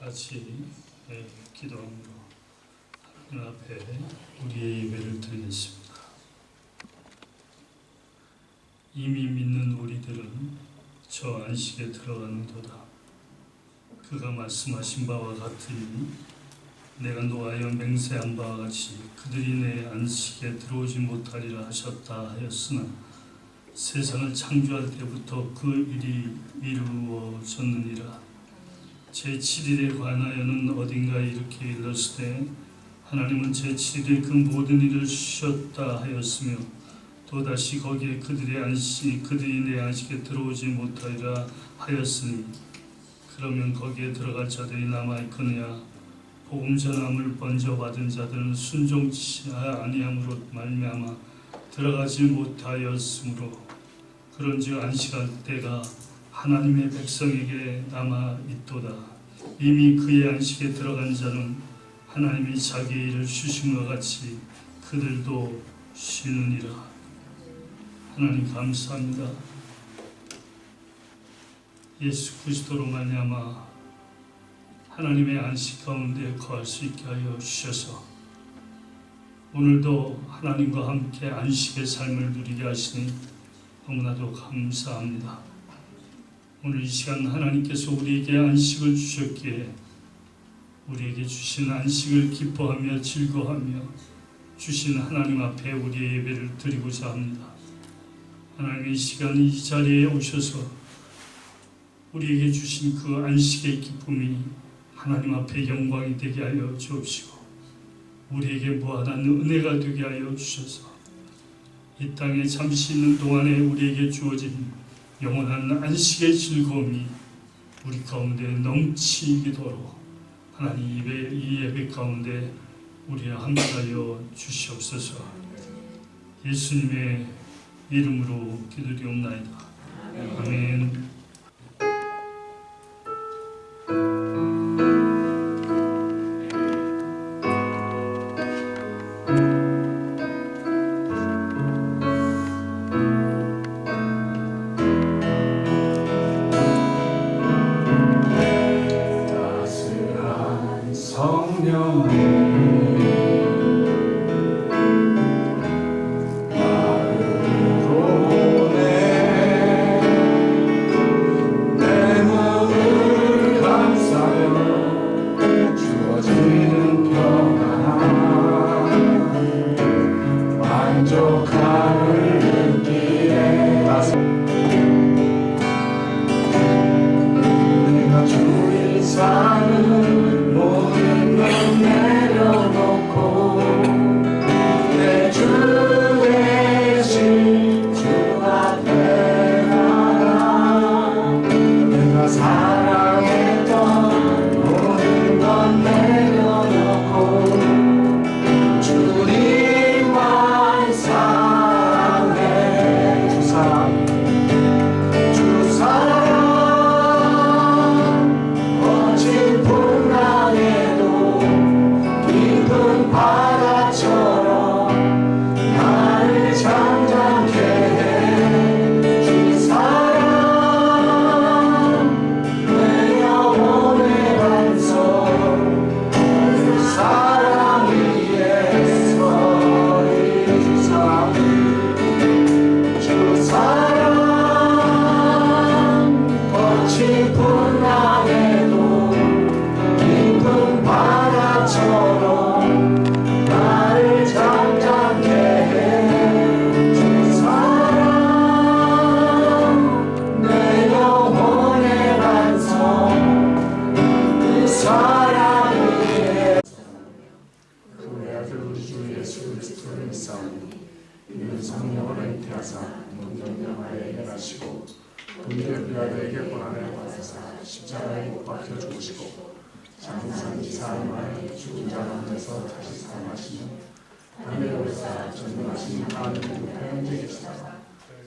같이 기도함으로 하나님 앞에 우리의 예배를 드리겠습니다. 이미 믿는 우리들은 저 안식에 들어가는도다. 그가 말씀하신 바와 같으니 내가 노하여 맹세한 바와 같이 그들이 내 안식에 들어오지 못하리라 하셨다 하였으나 세상을 창조할 때부터 그 일이 이루어졌느니라. 제7일에 관하여는 어딘가에 이렇게 일렀으되 하나님은 제7일에 그 모든 일을 쉬었다 하였으며 또다시 거기에 그들이 내 안식에 들어오지 못하리라 하였으니 그러면 거기에 들어갈 자들이 남아있거냐. 복음 전함을 먼저 받은 자들은 순종치 아니함으로 말미암아 들어가지 못하였으므로 그런즉 안식할 때가 하나님의 백성에게 남아있도다. 이미 그의 안식에 들어간 자는 하나님이 자기의 일을 쉬신 것 같이 그들도 쉬느니라. 하나님 감사합니다. 예수 그리스도로 말미암아 하나님의 안식 가운데 거할 수 있게 하여 주셔서 오늘도 하나님과 함께 안식의 삶을 누리게 하시니 너무나도 감사합니다. 오늘 이 시간 하나님께서 우리에게 안식을 주셨기에 우리에게 주신 안식을 기뻐하며 즐거워하며 주신 하나님 앞에 우리의 예배를 드리고자 합니다. 하나님 이 시간 이 자리에 오셔서 우리에게 주신 그 안식의 기쁨이 하나님 앞에 영광이 되게 하여 주옵시고 우리에게 무한한 은혜가 되게 하여 주셔서 이 땅에 잠시 있는 동안에 우리에게 주어진 영원한 안식의 즐거움이 우리 가운데 넘치도록 하나님 이 예배 가운데 우리와 함께하여 주시옵소서. 예수님의 이름으로 기도드리옵나이다. 아멘.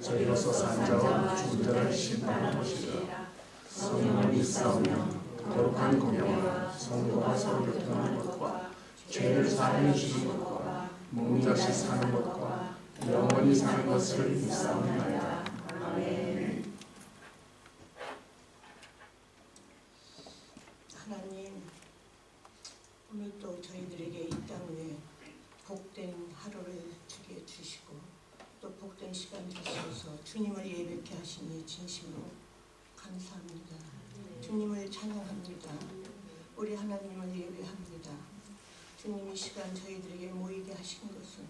저희로서 산 자와 죽은 자를 심판하는 것이라. 성령이 싸우며 거룩한 공경과 성도가 서로 교통하는 것과 죄를 사하여 주는 것과 몸자시 사는 것과 영원히 사는 것을 믿사옵나이다. 아멘. 하나님, 오늘도 저희들에게 이 땅 위에 복된 하루를 주게 주시고 또 복된 시간 주셔서 주님을 예배케 하시니 진심으로 감사합니다. 주님을 찬양합니다. 우리 하나님을 예배합니다. 주님 이 시간 저희들에게 모이게 하신 것은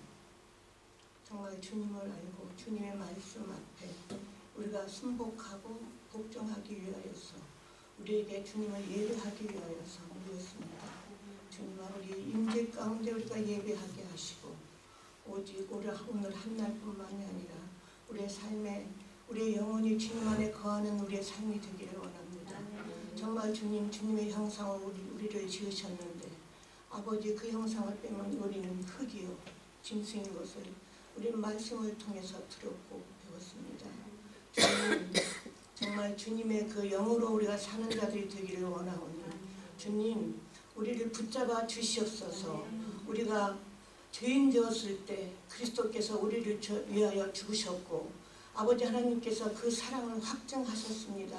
정말 주님을 알고 주님의 말씀 앞에 우리가 순복하고 복종하기 위하여서 우리에게 주님을 예배하기 위하여서 모였습니다. 주님아, 우리 임재 가운데 우리가 예배하게 하시고 오직 오늘 한날뿐만이 아니라 우리의 삶에 우리의 영혼이 주님 안에 거하는 우리의 삶이 되기를 원합니다. 정말 주님의 형상으로 우리를 지으셨는데 아버지 그 형상을 빼면 우리는 흙이요 짐승인 것을 우리 말씀을 통해서 들었고 배웠습니다. 주님, 정말 주님의 그 영으로 우리가 사는 자들이 되기를 원하오니 주님, 우리를 붙잡아 주시옵소서. 우리가 죄인 되었을 때 그리스도께서 우리를 위하여 죽으셨고 아버지 하나님께서 그 사랑을 확증하셨습니다.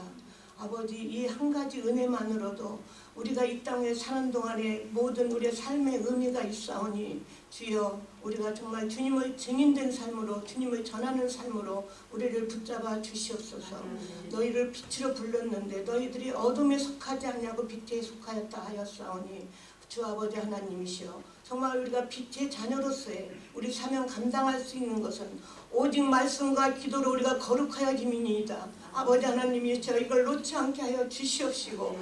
아버지, 이 한 가지 은혜만으로도 우리가 이 땅에 사는 동안에 모든 우리의 삶의 의미가 있사오니 주여, 우리가 정말 주님을 증인된 삶으로 주님을 전하는 삶으로 우리를 붙잡아 주시옵소서. 너희를 빛으로 불렀는데 너희들이 어둠에 속하지 않냐고 빛에 속하였다 하였사오니 주 아버지 하나님이시여, 정말 우리가 빛의 자녀로서의 우리 사명 감당할 수 있는 것은 오직 말씀과 기도로 우리가 거룩하여짐이니이다. 아버지 하나님이시여, 이걸 놓지 않게 하여 주시옵시고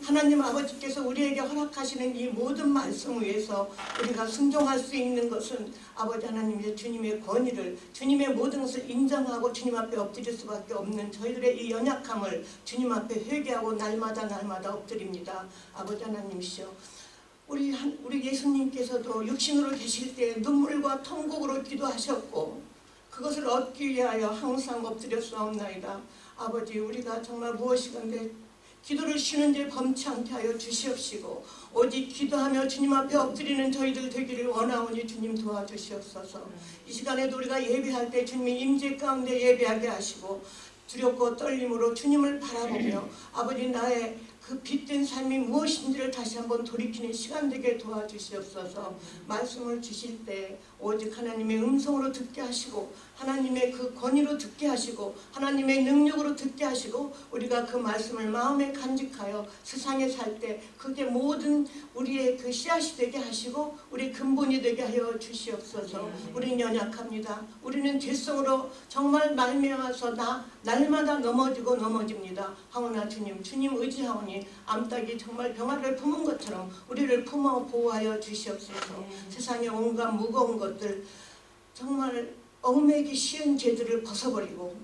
하나님 아버지께서 우리에게 허락하시는 이 모든 말씀 위에서 우리가 순종할 수 있는 것은 아버지 하나님이시여, 주님의 권위를 주님의 모든 것을 인정하고 주님 앞에 엎드릴 수밖에 없는 저희들의 이 연약함을 주님 앞에 회개하고 날마다 엎드립니다. 아버지 하나님이시여, 우리 예수님께서도 육신으로 계실 때 눈물과 통곡으로 기도하셨고 그것을 얻기 위하여 항상 엎드렸사옵나이다. 아버지, 우리가 정말 무엇이건데 기도를 쉬는 일 범치 않게 하여 주시옵시고 오직 기도하며 주님 앞에 엎드리는 저희들 되기를 원하오니 주님 도와주시옵소서. 이 시간에도 우리가 예배할 때 주님의 임재 가운데 예배하게 하시고 두렵고 떨림으로 주님을 바라보며 아버지, 나의 그 빛된 삶이 무엇인지를 다시 한번 돌이키는 시간 되게 도와주시옵소서. 말씀을 주실 때 오직 하나님의 음성으로 듣게 하시고 하나님의 그 권위로 듣게 하시고 하나님의 능력으로 듣게 하시고 우리가 그 말씀을 마음에 간직하여 세상에 살 때 그게 모든 우리의 그 씨앗이 되게 하시고 우리 근본이 되게 하여 주시옵소서. 우리는 연약합니다. 우리는 죄성으로 정말 말미암아서 날마다 넘어집니다. 하오나 주님 의지하오니 암탉이 정말 병아리를 품은 것처럼 우리를 품어 보호하여 주시옵소서. 세상의 온갖 무거운 것들, 정말 얽매기 쉬운 죄들을 벗어버리고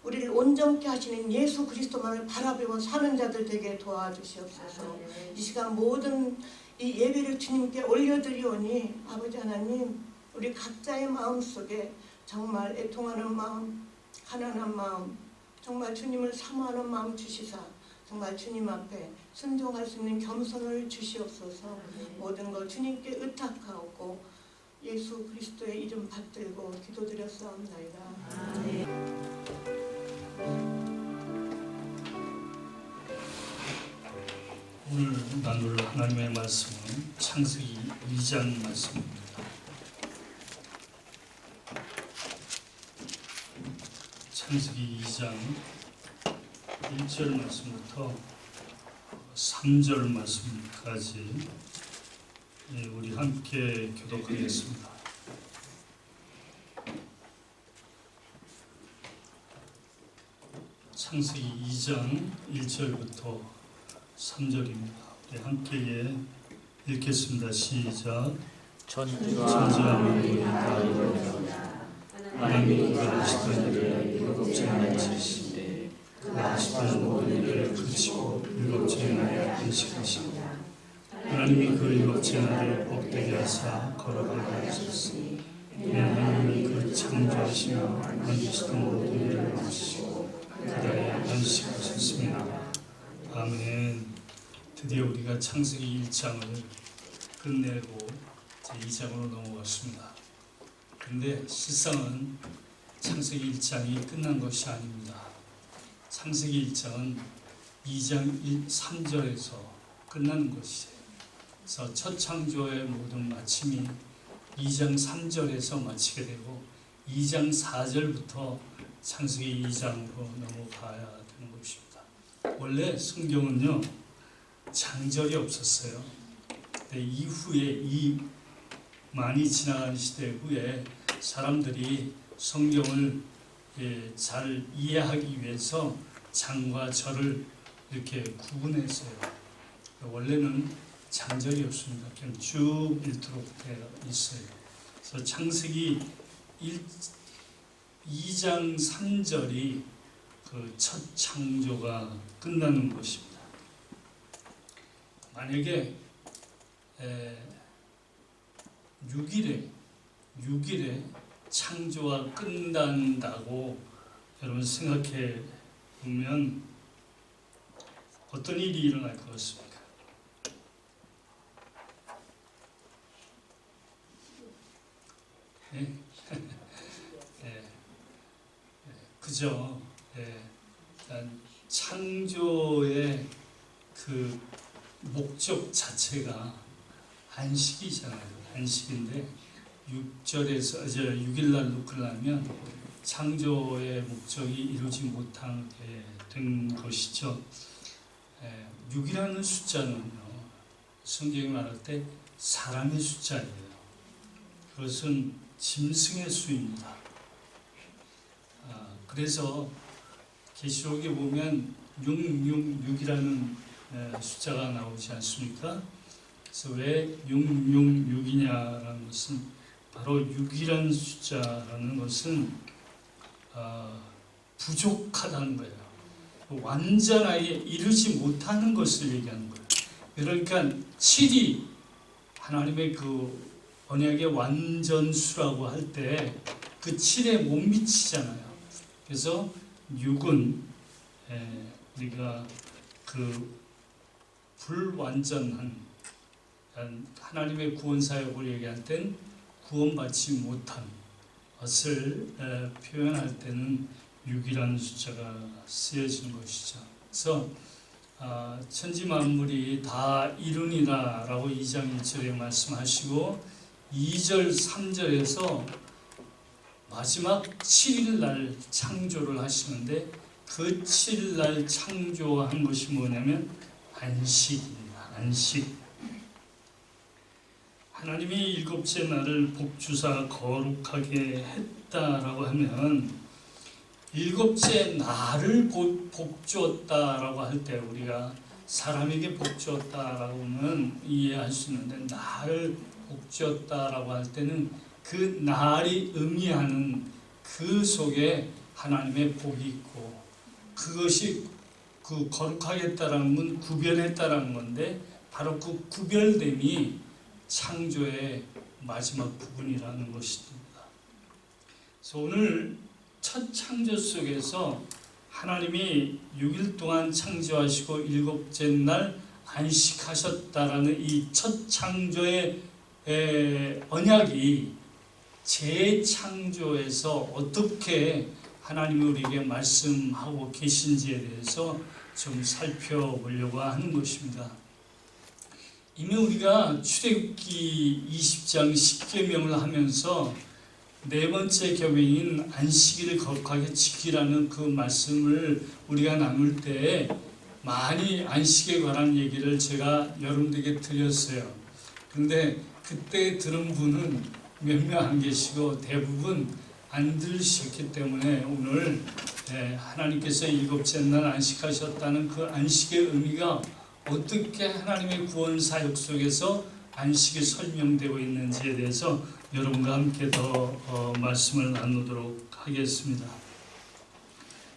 우리를 온전케 하시는 예수 그리스도만을 바라보며 사는 자들 되게 도와주시옵소서. 이 시간 모든 이 예배를 주님께 올려드리오니 아버지 하나님, 우리 각자의 마음속에 정말 애통하는 마음, 가난한 마음, 정말 주님을 사모하는 마음 주시사 정말 주님 앞에 순종할 수 있는 겸손을 주시옵소서. 모든 것 주님께 의탁하옵고 예수 그리스도의 이름 받들고 기도드렸사옵나이다. 오늘 나눌 하나님의 말씀은 창세기 2장 말씀입니다. 창세기 2장 1절 말씀부터 3절 말씀까지 우리 함께 교독하겠습니다. 창세기 2장 1절부터 3절입니다. 우리 함께 읽겠습니다. 시작. 전지하는 다 이루었다. 하나님이 그가 하시던 일을 일곱째 날에 지으시되 그가 하시던 모든 일을 그치고 일곱째 날에 안식하시고 하나님이 그 일곱째 날을 복되게 하사 거룩하게 하셨으니 하나님이 그 창조하시며 만드시던 모든 일을 마치시고 그날에 안식하셨습니다. 아멘. 드디어 우리가 창세기 1장을 끝내고 제 2장으로 넘어갔습니다. 그런데 실상은 창세기 1장이 끝난 것이 아닙니다. 창세기 1장은 2장 3절에서 끝나는 것이에요. 그래서 첫 창조의 모든 마침이 2장 3절에서 마치게 되고 2장 4절부터 창세기 2장으로 넘어가야 되는 것입니다. 원래 성경은요 장절이 없었어요. 근데 이후에 이 많이 지나간 시대 후에 사람들이 성경을 잘 이해하기 위해서 장과 절을 이렇게 구분했어요. 원래는 장절이 없습니다. 그냥 쭉 읽도록 되어 있어요. 그래서 창세기 2장 3절이 그 첫 창조가 끝나는 것입니다. 만약에 6일에 창조가 끝난다고 여러분 생각해 보면 어떤 일이 일어날 것 같습니까? 네? 그죠? 창조의 그 목적 자체가 안식이잖아요. 안식인데 6일날로 끝나면 창조의 목적이 이루지 못하게 된 것이죠. 6이라는 숫자는요, 성경이 말할 때 사람의 숫자예요. 그것은 짐승의 수입니다. 그래서 계시록에 보면 666이라는 숫자가 나오지 않습니까? 그래서 왜 666이냐라는 것은 바로 6이라는 숫자라는 것은 부족하다는 거예요. 완전하게 이루지 못하는 것을 얘기하는 거예요. 그러니까 7이 하나님의 그 언약의 완전수라고 할 때 그 7에 못 미치잖아요. 그래서 6은 우리가 그 불완전한 하나님의 구원 사역을 얘기할 땐 구원받지 못한 것을 표현할 때는 6이라는 숫자가 쓰여지는 것이죠. 그래서 천지 만물이 다 이루니라 라고 2장 1절에 말씀하시고 2절 3절에서 마지막 7일 날 창조를 하시는데 그 7일 날 창조한 것이 뭐냐면 안식입니다. 안식. 하나님이 일곱째 날을 복주사 거룩하게 했다라고 하면 일곱째 날을 복주었다라고 할 때 우리가 사람에게 복주었다라고는 이해할 수 있는데 날을 복주었다라고 할 때는 그 날이 의미하는 그 속에 하나님의 복이 있고 그것이 그 거룩하겠다라는 건 구별했다라는 건데 바로 그 구별됨이 창조의 마지막 부분이라는 것입니다. 그래서 오늘 첫 창조 속에서 하나님이 6일 동안 창조하시고 일곱째 날 안식하셨다라는 이 첫 창조의 언약이 재창조에서 어떻게 하나님이 우리에게 말씀하고 계신지에 대해서 좀 살펴보려고 하는 것입니다. 이미 우리가 출애굽기 20장 10계명을 하면서 네 번째 계명인 안식일을 거룩하게 지키라는 그 말씀을 우리가 나눌 때 많이 안식에 관한 얘기를 제가 여러분들에게 드렸어요. 그런데 그때 들은 분은 몇 명 안 계시고 대부분 안 들으셨기 때문에 오늘 하나님께서 일곱째 날 안식하셨다는 그 안식의 의미가 어떻게 하나님의 구원 사역 속에서 안식이 설명되고 있는지에 대해서 여러분과 함께 더 말씀을 나누도록 하겠습니다.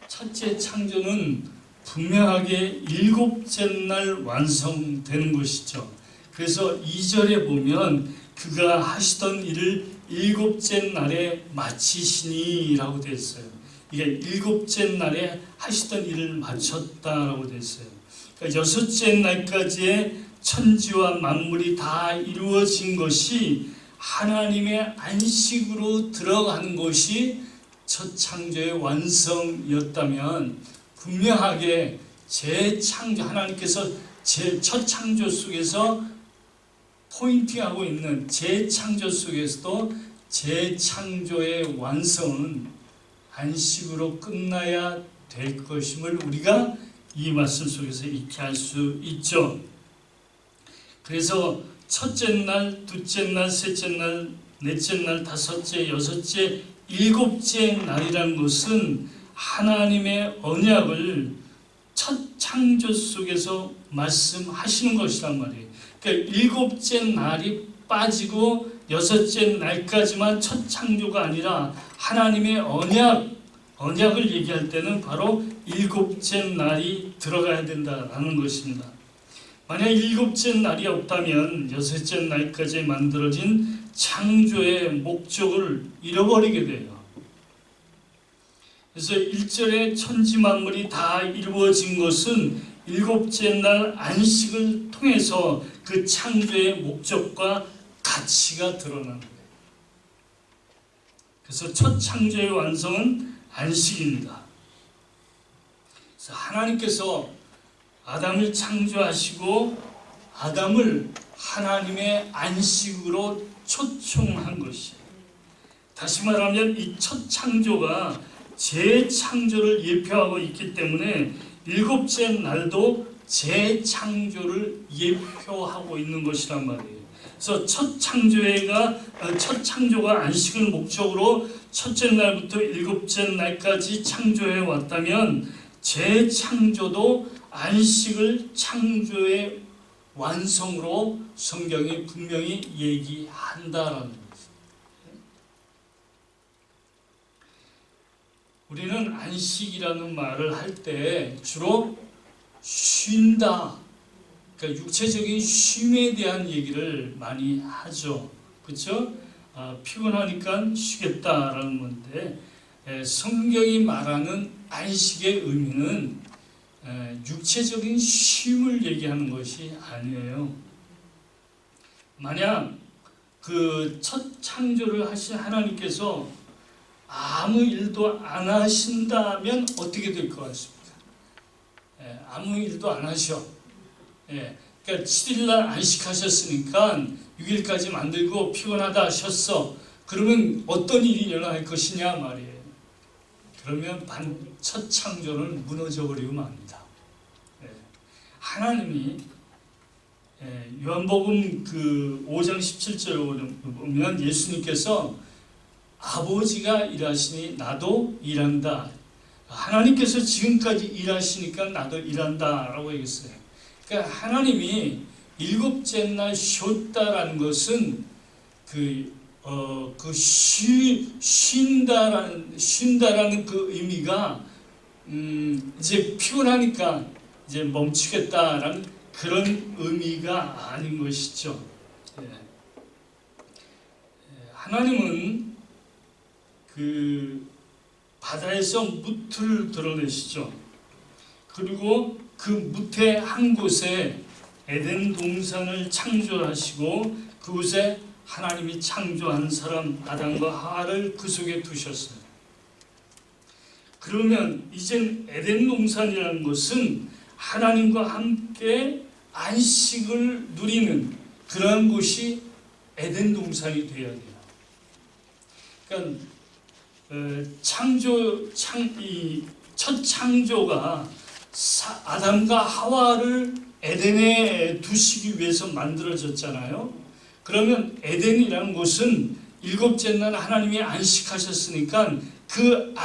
첫째 창조는 분명하게 일곱째 날 완성되는 것이죠. 그래서 2절에 보면 그가 하시던 일을 일곱째 날에 마치시니 라고 되어 있어요. 이게 일곱째 날에 하시던 일을 마쳤다라고 되어 있어요. 그러니까 여섯째 날까지의 천지와 만물이 다 이루어진 것이 하나님의 안식으로 들어가는 것이 첫 창조의 완성이었다면 분명하게 재창조 하나님께서 첫 창조 속에서 포인팅하고 있는 재창조 속에서도 재창조의 완성은 안식으로 끝나야 될 것임을 우리가 이 말씀 속에서 익히 알 수 있죠. 그래서 첫째 날, 둘째 날, 셋째 날, 넷째 날, 다섯째, 여섯째, 일곱째 날이라는 것은 하나님의 언약을 첫 창조 속에서 말씀하시는 것이란 말이에요. 그러니까 일곱째 날이 빠지고 여섯째 날까지만 첫 창조가 아니라 하나님의 언약을 얘기할 때는 바로 일곱째 날이 들어가야 된다라는 것입니다. 만약 일곱째 날이 없다면 여섯째 날까지 만들어진 창조의 목적을 잃어버리게 돼요. 그래서 1절에 천지 만물이 다 이루어진 것은 일곱째 날 안식을 통해서 그 창조의 목적과 가치가 드러나는 거예요. 그래서 첫 창조의 완성은 안식입니다. 그래서 하나님께서 아담을 창조하시고 아담을 하나님의 안식으로 초청한 것이에요. 다시 말하면 이 첫 창조가 재창조를 예표하고 있기 때문에 일곱째 날도 재창조를 예표하고 있는 것이란 말이에요. 그래서 첫 창조가 안식을 목적으로 첫째 날부터 일곱째 날까지 창조해 왔다면 재창조도 안식을 창조의 완성으로 성경이 분명히 얘기한다라는 거죠. 우리는 안식이라는 말을 할 때 주로 쉰다, 그러니까 육체적인 쉼에 대한 얘기를 많이 하죠. 그렇죠? 피곤하니까 쉬겠다라는 건데 성경이 말하는 안식의 의미는 육체적인 쉼을 얘기하는 것이 아니에요. 만약 그 첫 창조를 하신 하나님께서 아무 일도 안 하신다면 어떻게 될 것 같습니까? 아무 일도 안 하셔. 그러니까 7일날 안식하셨으니까 6일까지 만들고 피곤하다 하셨어. 그러면 어떤 일이 일어날 것이냐 말이에요. 그러면 첫 창조는 무너져 버리고 맙니다. 하나님이 요한복음 그 5장 17절 보면 예수님께서 아버지가 일하시니 나도 일한다. 하나님께서 지금까지 일하시니까 나도 일한다라고 얘기했어요. 그러니까 하나님이 일곱째 날 쉬었다라는 것은 쉰다라는 그 의미가 이제 피곤하니까 이제 멈추겠다라는 그런 의미가 아닌 것이죠. 하나님은 그 바다에서 무틀을 드러내시죠. 그리고 그 무태 한 곳에 에덴 동산을 창조하시고 그곳에 하나님이 창조한 사람 아담과 하와를 그 속에 두셨어요. 그러면 이젠 에덴 동산이라는 것은 하나님과 함께 안식을 누리는 그러한 곳이 에덴 동산이 되어야 돼요. 그러니까 첫 창조가 아담과 하와를 에덴에 두시기 위해서 만들어졌잖아요. 그러면 에덴이라는 곳은 일곱째 날 하나님이 안식하셨으니까 그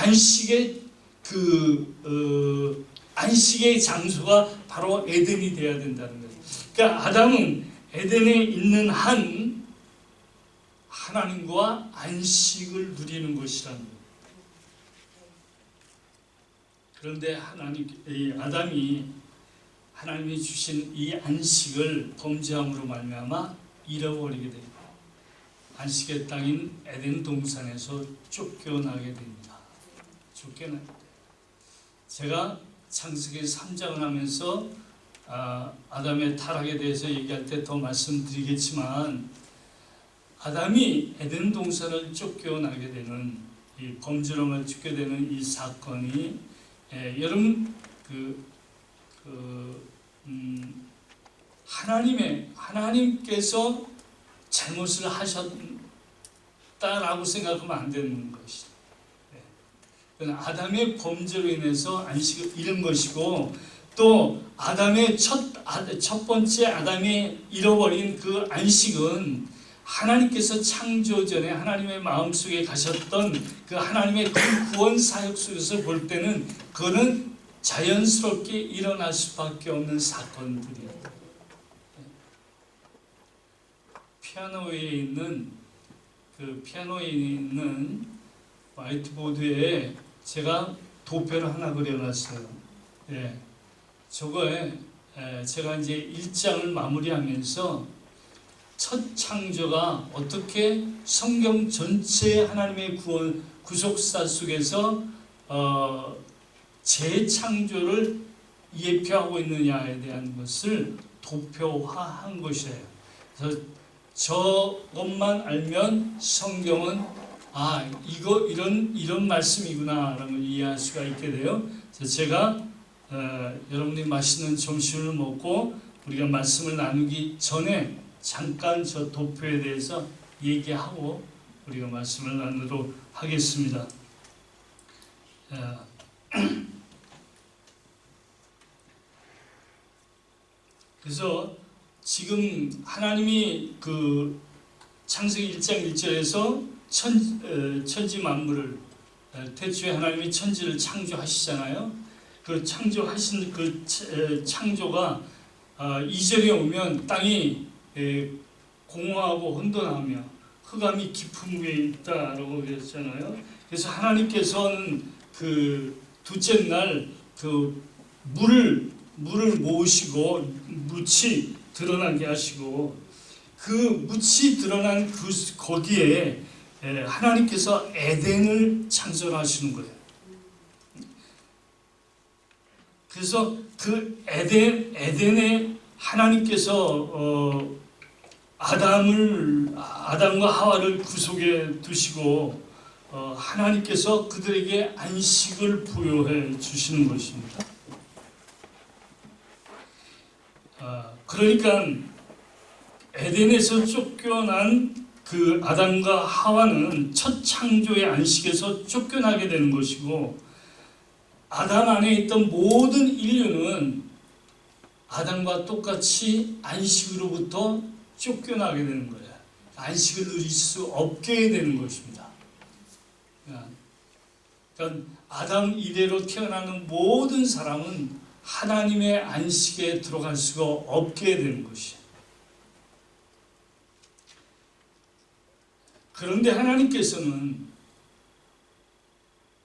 안식의 장소가 바로 에덴이 되어야 된다는 거예요. 그러니까 아담은 에덴에 있는 한 하나님과 안식을 누리는 것이라는 거예요. 그런데 아담이 하나님이 주신 이 안식을 범죄함으로 말미암아 잃어버리게 됩니다. 안식의 땅인 에덴 동산에서 쫓겨나게 됩니다. 쫓겨나게 돼요. 제가 창세기 3장을 하면서 아담의 타락에 대해서 얘기할 때 더 말씀드리겠지만 아담이 에덴 동산을 쫓겨나게 되는 이 범죄로만 죽게 되는 이 사건이 여러분 하나님께서 잘못을 하셨다라고 생각하면 안 되는 것이죠. 아담의 범죄로 인해서 안식을 잃은 것이고, 또 아담의 첫 번째 아담이 잃어버린 그 안식은 하나님께서 창조 전에 하나님의 마음속에 가셨던 그 하나님의 그 구원 사역 속에서 볼 때는 그거는 자연스럽게 일어날 수밖에 없는 사건들이에요. 피아노에 있는 화이트보드에 제가 도표를 하나 그려놨어요. 예, 저거에 제가 이제 1장을 마무리하면서 첫 창조가 어떻게 성경 전체 하나님의 구속사 속에서 재창조를 예표하고 있느냐에 대한 것을 도표화한 것이에요. 그래서 저것만 알면 성경은 이런 말씀이구나라는 걸 이해할 수가 있게 돼요. 그래서 제가 여러분이 맛있는 점심을 먹고 우리가 말씀을 나누기 전에 잠깐 저 도표에 대해서 얘기하고 우리가 말씀을 나누도록 하겠습니다. 그래서 지금 하나님이 그 창세기 1장 1절에서 천지 만물을 태초에 하나님이 천지를 창조하시잖아요. 그 창조하신 그 창조가 2절에 오면 땅이 공허하고 혼돈하며 흑암이 깊은 위에 있다라고 그랬잖아요. 그래서 하나님께서는 그 둘째 날 그 물을 모으시고 묻이 드러나게 하시고, 그 묻이 드러난 거기에 하나님께서 에덴을 창설하시는 거예요. 그래서 그 에덴에 하나님께서 아담과 하와를 구속해 두시고 하나님께서 그들에게 안식을 부여해 주시는 것입니다. 그러니까 에덴에서 쫓겨난 그 아담과 하와는 첫 창조의 안식에서 쫓겨나게 되는 것이고, 아담 안에 있던 모든 인류는 아담과 똑같이 안식으로부터 쫓겨나게 되는 거예요. 안식을 누릴 수 없게 되는 것입니다. 그러니까 아담 이래로 태어나는 모든 사람은 하나님의 안식에 들어갈 수가 없게 되는 것이에요. 그런데 하나님께서는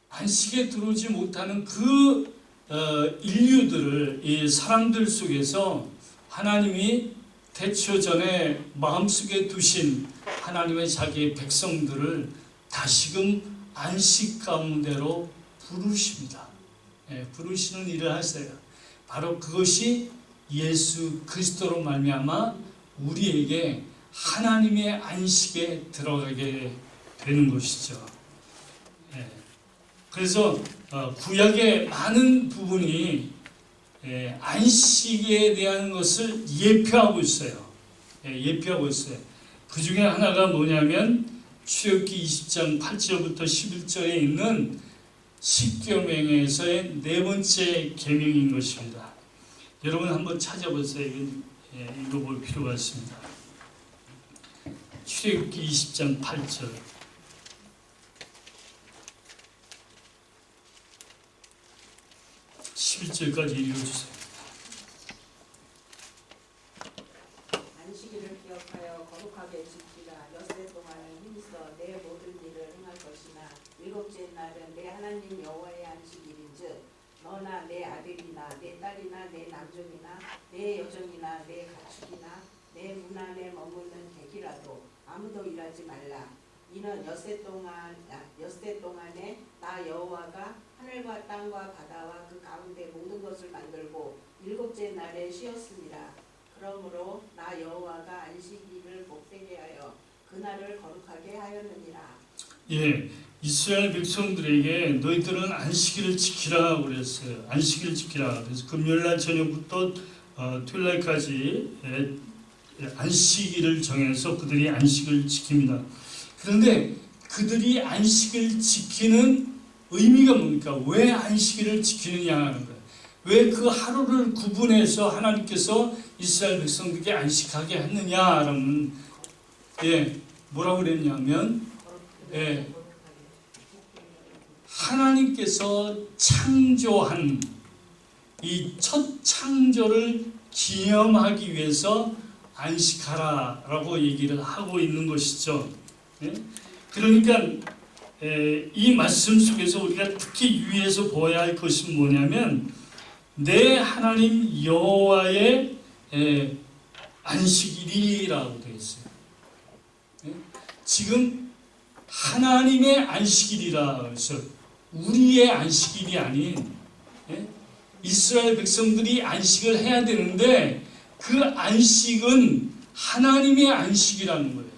안식에 들어오지 못하는 그 인류들을, 이 사람들 속에서 하나님이 태초 전에 마음속에 두신 하나님의 자기의 백성들을 다시금 안식 가운데로 부르십니다. 부르시는 일을 하세요. 바로 그것이 예수 그리스도로 말미암아 우리에게 하나님의 안식에 들어가게 되는 것이죠. 그래서 구약의 많은 부분이 안식에 대한 것을 예표하고 있어요. 예표하고 있어요. 그 중에 하나가 뭐냐면 출애굽기 20장 8절부터 11절에 있는 십계명에서의 네 번째 계명인 것입니다. 여러분 한번 찾아보세요. 읽어볼 필요가 있습니다. 출애굽기 20장 8절. 11절까지 읽어주세요. 안식일을 기억하여 거룩하게 지키라. 엿새 동안은 힘써 내 모든 일을 행할 것이나 일곱째 날은 내 하나님 여호와의 안식일인즉 너나 내 아들이나 내 딸이나 내 남종이나 내 여종이나 내 가축이나 내 문 안에 머무는 객이라도 아무도 일하지 말라. 이는 엿새 동안에 나 여호와가 하늘과 땅과 바다와 그 가운데 모든 것을 만들고 일곱째 날에 쉬었습니다. 그러므로 나 여호와가 안식일을 복되게 하여 그날을 거룩하게 하였느니라. 이스라엘 백성들에게 너희들은 안식일을 지키라 그랬어요. 안식일을 지키라. 그래서 금요일날 저녁부터 토요일까지 안식일을 정해서 그들이 안식을 지킵니다. 그런데 그들이 안식을 지키는 의미가 뭡니까? 왜 안식일을 지키느냐 하는 거예요. 왜 그 하루를 구분해서 하나님께서 이스라엘 백성들에게 안식하게 했느냐라는 뭐라고 그랬냐면 하나님께서 창조한 이 첫 창조를 기념하기 위해서 안식하라라고 얘기를 하고 있는 것이죠. 그러니까 이 말씀 속에서 우리가 특히 유의해서 보아야 할 것은 뭐냐면 내 하나님 여호와의 안식일이라고 되어 있어요. 지금 하나님의 안식일이라 해서 우리의 안식일이 아닌 이스라엘 백성들이 안식을 해야 되는데 그 안식은 하나님의 안식이라는 거예요.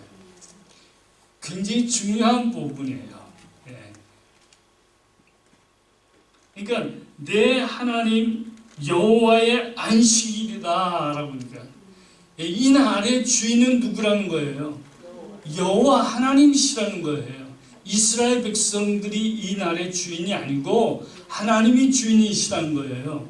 굉장히 중요한 부분이에요. 그러니까 내 하나님 여호와의 안식일이다라고 그러니까 이 날의 주인은 누구라는 거예요? 여호와 하나님이시라는 거예요. 이스라엘 백성들이 이 날의 주인이 아니고 하나님이 주인이시라는 거예요.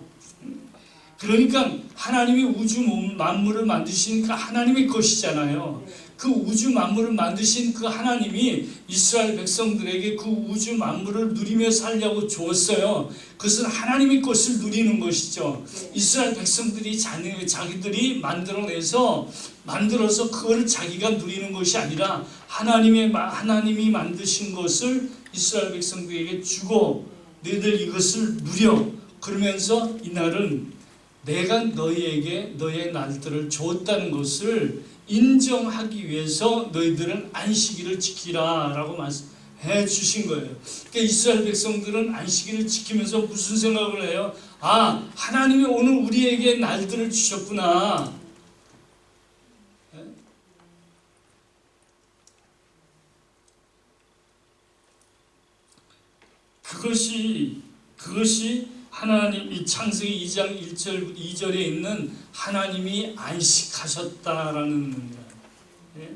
그러니까 하나님이 우주 만물을 만드신 그 하나님의 것이잖아요. 그 우주 만물을 만드신 그 하나님이 이스라엘 백성들에게 그 우주 만물을 누리며 살려고 주었어요. 그것은 하나님의 것을 누리는 것이죠. 이스라엘 백성들이 자기들이 만들어서 그걸 자기가 누리는 것이 아니라 하나님이 만드신 것을 이스라엘 백성들에게 주고 너희들 이것을 누려. 그러면서 이날은 내가 너희에게 너희의 날들을 주었다는 것을 인정하기 위해서 너희들은 안식일을 지키라 라고 말씀해 주신 거예요. 그러니까 이스라엘 백성들은 안식일을 지키면서 무슨 생각을 해요? 아, 하나님이 오늘 우리에게 날들을 주셨구나. 그것이 하나님 이 창세기 2장 1절 2절에 있는 하나님이 안식하셨다라는 거예요.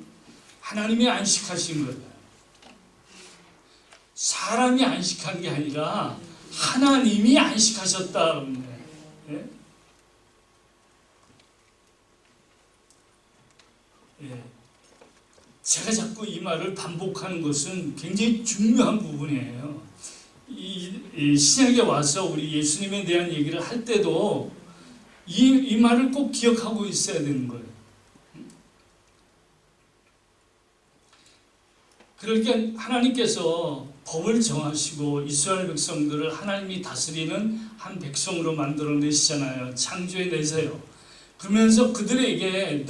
하나님이 안식하신 거예요. 사람이 안식한 게 아니라 하나님이 안식하셨다는 거예요. 제가 자꾸 이 말을 반복하는 것은 굉장히 중요한 부분이에요. 이 신약에 와서 우리 예수님에 대한 얘기를 할 때도 이 말을 꼭 기억하고 있어야 되는 거예요. 그러니까 하나님께서 법을 정하시고 이스라엘 백성들을 하나님이 다스리는 한 백성으로 만들어내시잖아요. 창조해내세요. 그러면서 그들에게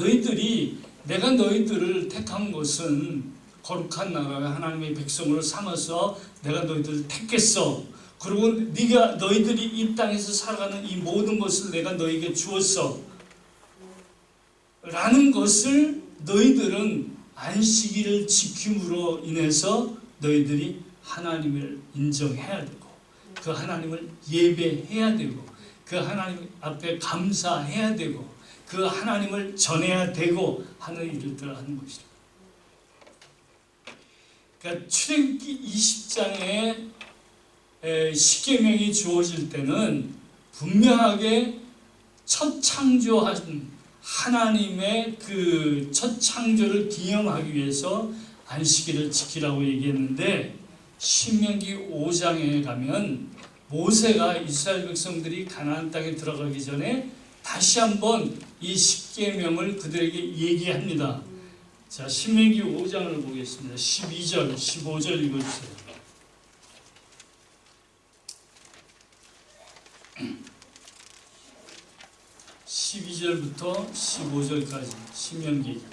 내가 너희들을 택한 것은 거룩한 나라의 하나님의 백성으로 삼아서 내가 너희들을 택했어. 그리고 너희들이 이 땅에서 살아가는 이 모든 것을 내가 너희에게 주었어. 라는 것을 너희들은 안식일을 지킴으로 인해서 너희들이 하나님을 인정해야 되고 그 하나님을 예배해야 되고 그 하나님 앞에 감사해야 되고 그 하나님을 전해야 되고 하는 일들을 하는 것이죠. 그러니까 출애굽기 20장에 십계명이 주어질 때는 분명하게 첫 창조한 하나님의 그 첫 창조를 기념하기 위해서 안식일을 지키라고 얘기했는데 신명기 5장에 가면 모세가 이스라엘 백성들이 가나안 땅에 들어가기 전에 다시 한번 이 십계명을 그들에게 얘기합니다. 자, 신명기 5장을 보겠습니다. 12절, 15절 읽어주세요. 12절부터 15절까지 신명기.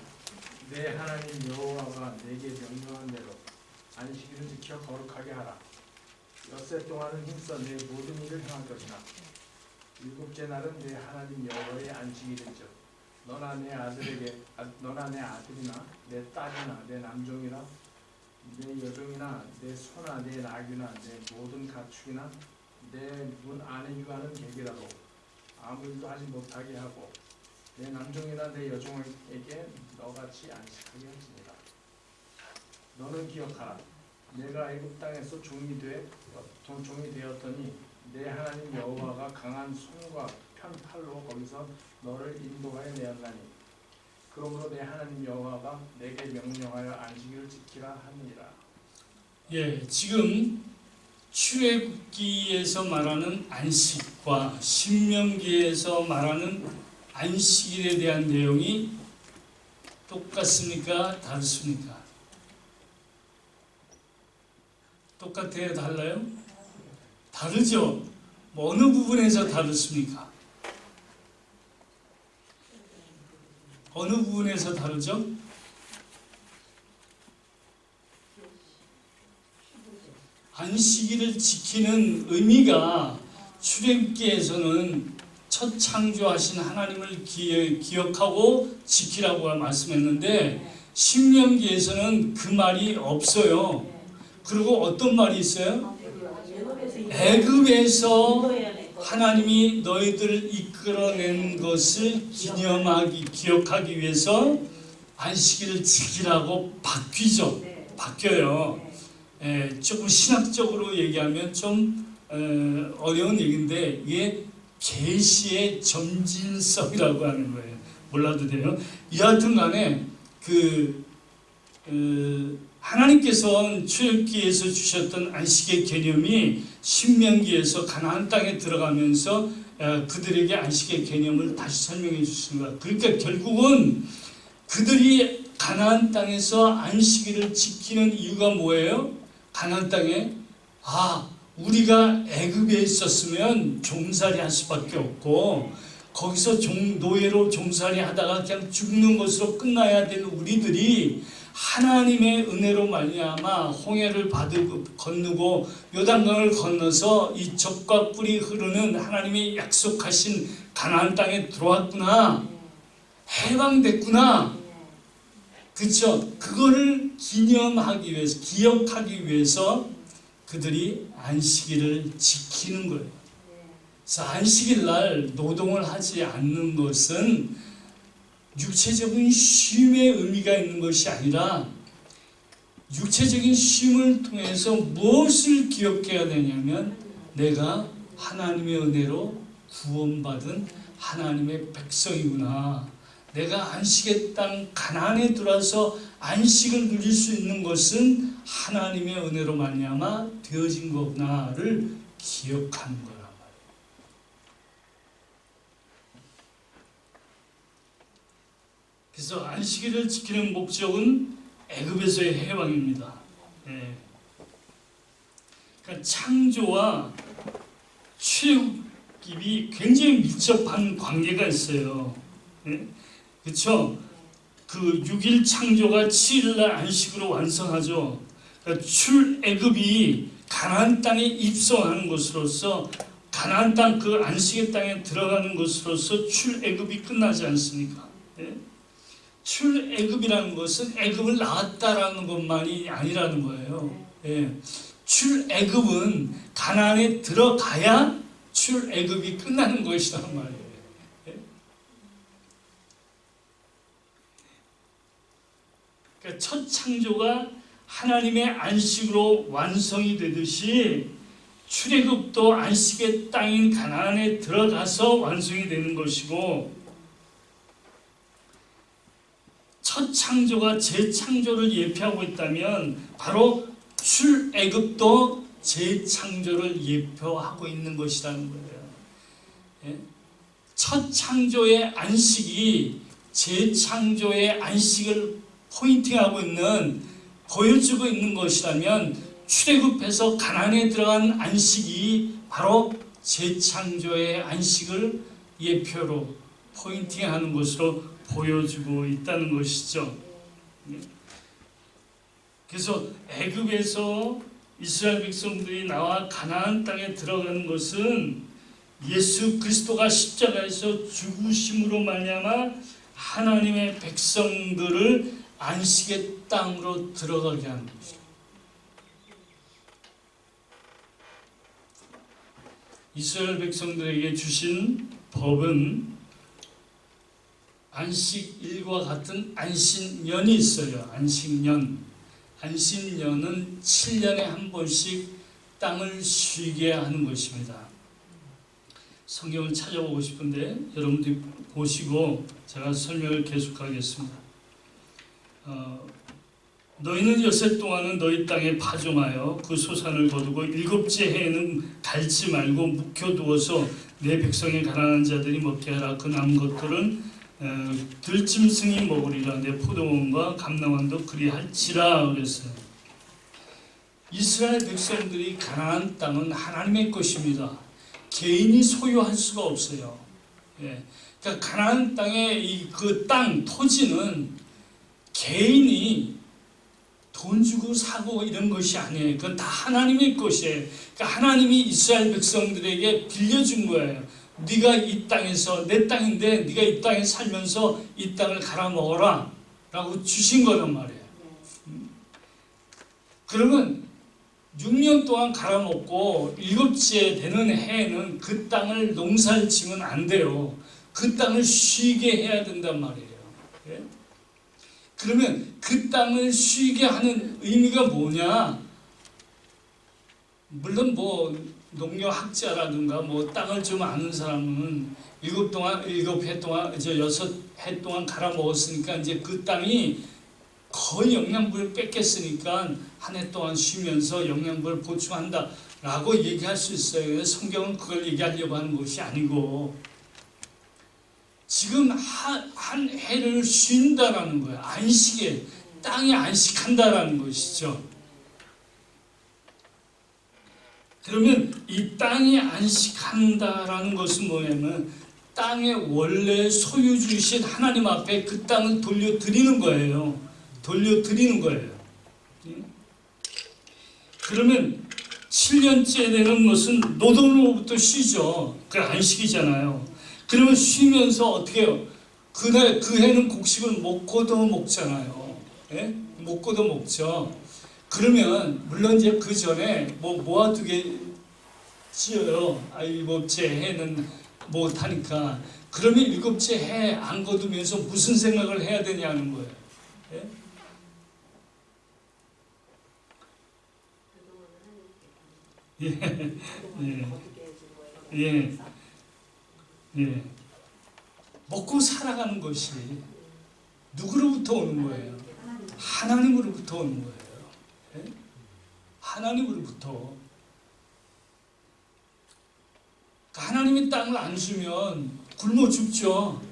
내 하나님 여호와가 내게 명령한 대로 안식일을 지켜 거룩하게 하라. 엿새 동안은 힘써 내 모든 일을 행할 것이나 일곱째 날은 내 하나님 여호와의 안식일이죠. 너나 내 아들이나 내 딸이나 내 남종이나 내 여종이나 내 소나 내 나귀나 내 모든 가축이나 내 문 안에 유하는 객이라도 아무 일도 하지 못하게 하고 내 남종이나 내 여종에게 너같이 안식하게 할지니라. 너는 기억하라. 내가 애굽 땅에서 종이 되었더니 내 하나님 여호와가 강한 손과 편 팔로 거기서 너를 인도하여 내었나니 그러므로 내 하나님 여호와가 내게 명령하여 안식일을 지키라 하니라. 예, 지금 출애굽기에서 말하는 안식과 신명기에서 말하는 안식일에 대한 내용이 똑같습니까? 다르습니까? 똑같아요? 달라요? 다르죠? 뭐 어느 부분에서 다르습니까? 어느 부분에서 다르죠? 안식일을 지키는 의미가 출애굽기에서는 첫 창조하신 하나님을 기억하고 지키라고 말씀했는데 신명기에서는 그 말이 없어요. 그리고 어떤 말이 있어요? 애굽에서 하나님이 너희들을 이끌어낸 것을 기억하기 위해서 안식일을 지키라고 바뀌어요. 조금 신학적으로 얘기하면 좀 어려운 얘기인데 이게 계시의 점진성이라고 하는 거예요. 몰라도 돼요. 여하튼 간에 하나님께서 출애굽기에서 주셨던 안식의 개념이 신명기에서 가나안 땅에 들어가면서 그들에게 안식의 개념을 다시 설명해 주시는 거예요. 그러니까 결국은 그들이 가나안 땅에서 안식일을 지키는 이유가 뭐예요? 가나안 땅에 우리가 애굽에 있었으면 종살이 할 수밖에 없고 거기서 노예로 종살이 하다가 그냥 죽는 것으로 끝나야 되는 우리들이 하나님의 은혜로 말미암아 홍해를 건너고 요단강을 건너서 이 젖과 꿀이 흐르는 하나님의 약속하신 가나안 땅에 들어왔구나, 해방됐구나. 그렇죠? 그거를 기억하기 위해서 그들이 안식일을 지키는 거예요. 그래서 안식일 날 노동을 하지 않는 것은 육체적인 쉼의 의미가 있는 것이 아니라 육체적인 쉼을 통해서 무엇을 기억해야 되냐면 내가 하나님의 은혜로 구원받은 하나님의 백성이구나. 내가 안식의 땅 가나안에 들어와서 안식을 누릴 수 있는 것은 하나님의 은혜로 말미암아 되어진 거구나를 기억하는 거란 말이에요. 그래서 안식일을 지키는 목적은 애굽에서의 해방입니다. 그러니까 창조와 출애굽이 굉장히 밀접한 관계가 있어요. 그렇죠? 그 6일 창조가 7일날 안식으로 완성하죠. 그러니까 출애굽이 가나안 땅에 입성하는 것으로서 가나안 땅 그 안식의 땅에 들어가는 것으로서 출애굽이 끝나지 않습니까? 출애굽이라는 것은 애굽을 나왔다라는 것만이 아니라는 거예요. 출애굽은 가나안에 들어가야 출애굽이 끝나는 것이란 말이에요. 그러니까 첫 창조가 하나님의 안식으로 완성이 되듯이 출애굽도 안식의 땅인 가나안에 들어가서 완성이 되는 것이고 첫 창조가 재창조를 예표하고 있다면 바로 출애굽도 재창조를 예표하고 있는 것이라는 거예요. 첫 창조의 안식이 재창조의 안식을 포인팅하고 보여주고 있는 것이라면 출애굽해서 가나안에 들어간 안식이 바로 재창조의 안식을 예표로 포인팅하는 것으로 보여주고 있다는 것이죠. 그래서 애굽에서 이스라엘 백성들이 나와 가나안 땅에 들어가는 것은 예수 그리스도가 십자가에서 죽으심으로 말미암아 하나님의 백성들을 안식의 땅으로 들어가게 하는 것이죠. 이스라엘 백성들에게 주신 법은 안식일과 같은 안식년이 있어요. 안식년. 안식년은 7년에 한 번씩 땅을 쉬게 하는 것입니다. 성경을 찾아보고 싶은데 여러분들이 보시고 제가 설명을 계속하겠습니다. 너희는 여세 동안은 너희 땅에 파종하여 그 소산을 거두고 일곱째 해에는 갈지 말고 묵혀두어서 내 백성의 가난한 자들이 먹게 하라. 그 남은 것들은 들짐승이 먹으리라. 내 포도원과 감람원도 그리할지라. 그랬어요. 이스라엘 백성들이 가나안 땅은 하나님의 것입니다. 개인이 소유할 수가 없어요. 예. 그러니까 가나안 땅의 그 땅 토지는 개인이 돈 주고 사고 이런 것이 아니에요. 그건 다 하나님의 것이에요. 그러니까 하나님이 이스라엘 백성들에게 빌려준 거예요. 네가 이 땅에서 내 땅인데 네가 이 땅에 살면서 이 땅을 갈아먹어라 라고 주신 거란 말이에요. 그러면 6년 동안 갈아먹고 7째 되는 해에는 그 땅을 농사를 지면 안 돼요. 그 땅을 쉬게 해야 된단 말이에요. 예? 그러면 그 땅을 쉬게 하는 의미가 뭐냐? 물론 뭐 농경학자라든가 뭐 땅을 좀 아는 사람은 7해 동안 6해 동안 갈아먹었으니까 이제 그 땅이 거의 영양분을 뺏겼으니까 한 해 동안 쉬면서 영양분을 보충한다라고 얘기할 수 있어요. 그래서 성경은 그걸 얘기하려고 하는 것이 아니고 지금 한 해를 쉰다라는 거예요. 안식에 땅이 안식한다라는 것이죠. 그러면 이 땅이 안식한다라는 것은 뭐냐면 땅의 원래 소유주이신 하나님 앞에 그 땅을 돌려드리는 거예요. 돌려드리는 거예요. 그러면 7년째 되는 것은 노동으로부터 쉬죠. 그 안식이잖아요. 그러면 쉬면서 어떻게 해요? 그날 그 해는 곡식을 먹고도 먹잖아요. 예? 먹고도 먹죠. 그러면 물론 이제 그 전에 뭐 모아두게 지어요. 7째 해는 못 하니까. 그러면 7째 해 안 거두면서 무슨 생각을 해야 되냐는 거예요. 예? 예. 예. 먹고 살아가는 것이 누구로부터 오는 거예요? 하나님으로부터 오는 거예요. 예? 하나님으로부터. 하나님이 땅을 안 주면 굶어 죽죠.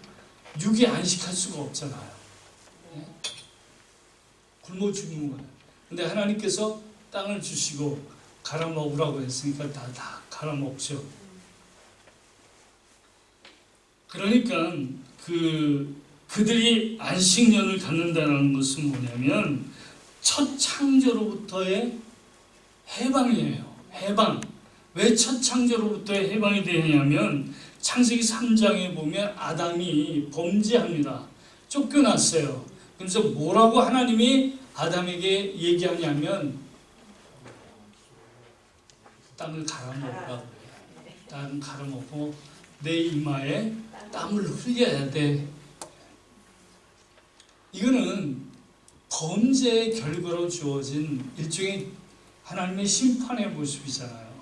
육이 안식할 수가 없잖아요. 예? 굶어 죽는 거예요. 근데 하나님께서 땅을 주시고 갈아 먹으라고 했으니까 다 갈아 먹죠. 그러니까 그들이 안식년을 갖는다는 것은 뭐냐면 첫 창조로부터의 해방이에요. 해방. 왜 첫 창조로부터의 해방이 되냐면 창세기 3장에 보면 아담이 범죄합니다. 쫓겨났어요. 그래서 뭐라고 하나님이 아담에게 얘기하냐면 땅을 갈아먹으라고. 땅을 갈아먹고 내 이마에 땀을 흘려야 돼. 이거는 범죄의 결과로 주어진 일종의 하나님의 심판의 모습이잖아요.